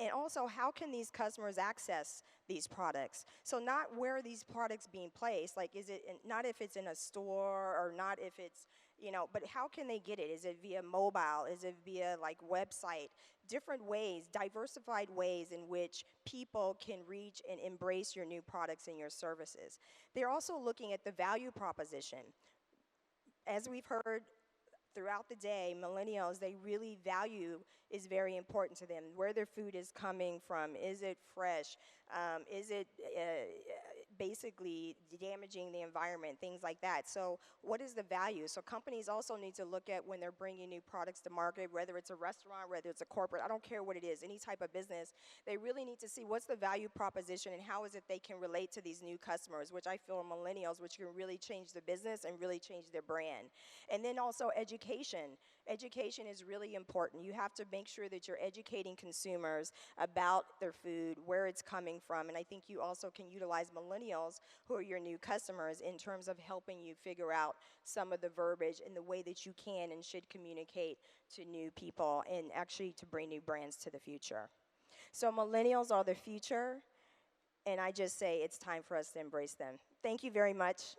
and also how can these customers access these products. So not where are these products being placed, like is it, not if it's in a store or not if it's, you know, but how can they get it? Is it via mobile? Is it via like website? Different ways, diversified ways in which people can reach and embrace your new products and your services. They're also looking at the value proposition. As we've heard throughout the day, millennials, they really value is very important to them. Where their food is coming from, is it fresh? Is it basically damaging the environment, things like that. So what is the value? So companies also need to look at when they're bringing new products to market, whether it's a restaurant, whether it's a corporate, I don't care what it is, any type of business, they really need to see what's the value proposition and how is it they can relate to these new customers, which I feel are millennials, which can really change the business and really change their brand. And then also education. Education is really important. You have to make sure that you're educating consumers about their food, where it's coming from, and I think you also can utilize millennials, who are your new customers, in terms of helping you figure out some of the verbiage and the way that you can and should communicate to new people and actually to bring new brands to the future. So millennials are the future, and I just say it's time for us to embrace them. Thank you very much.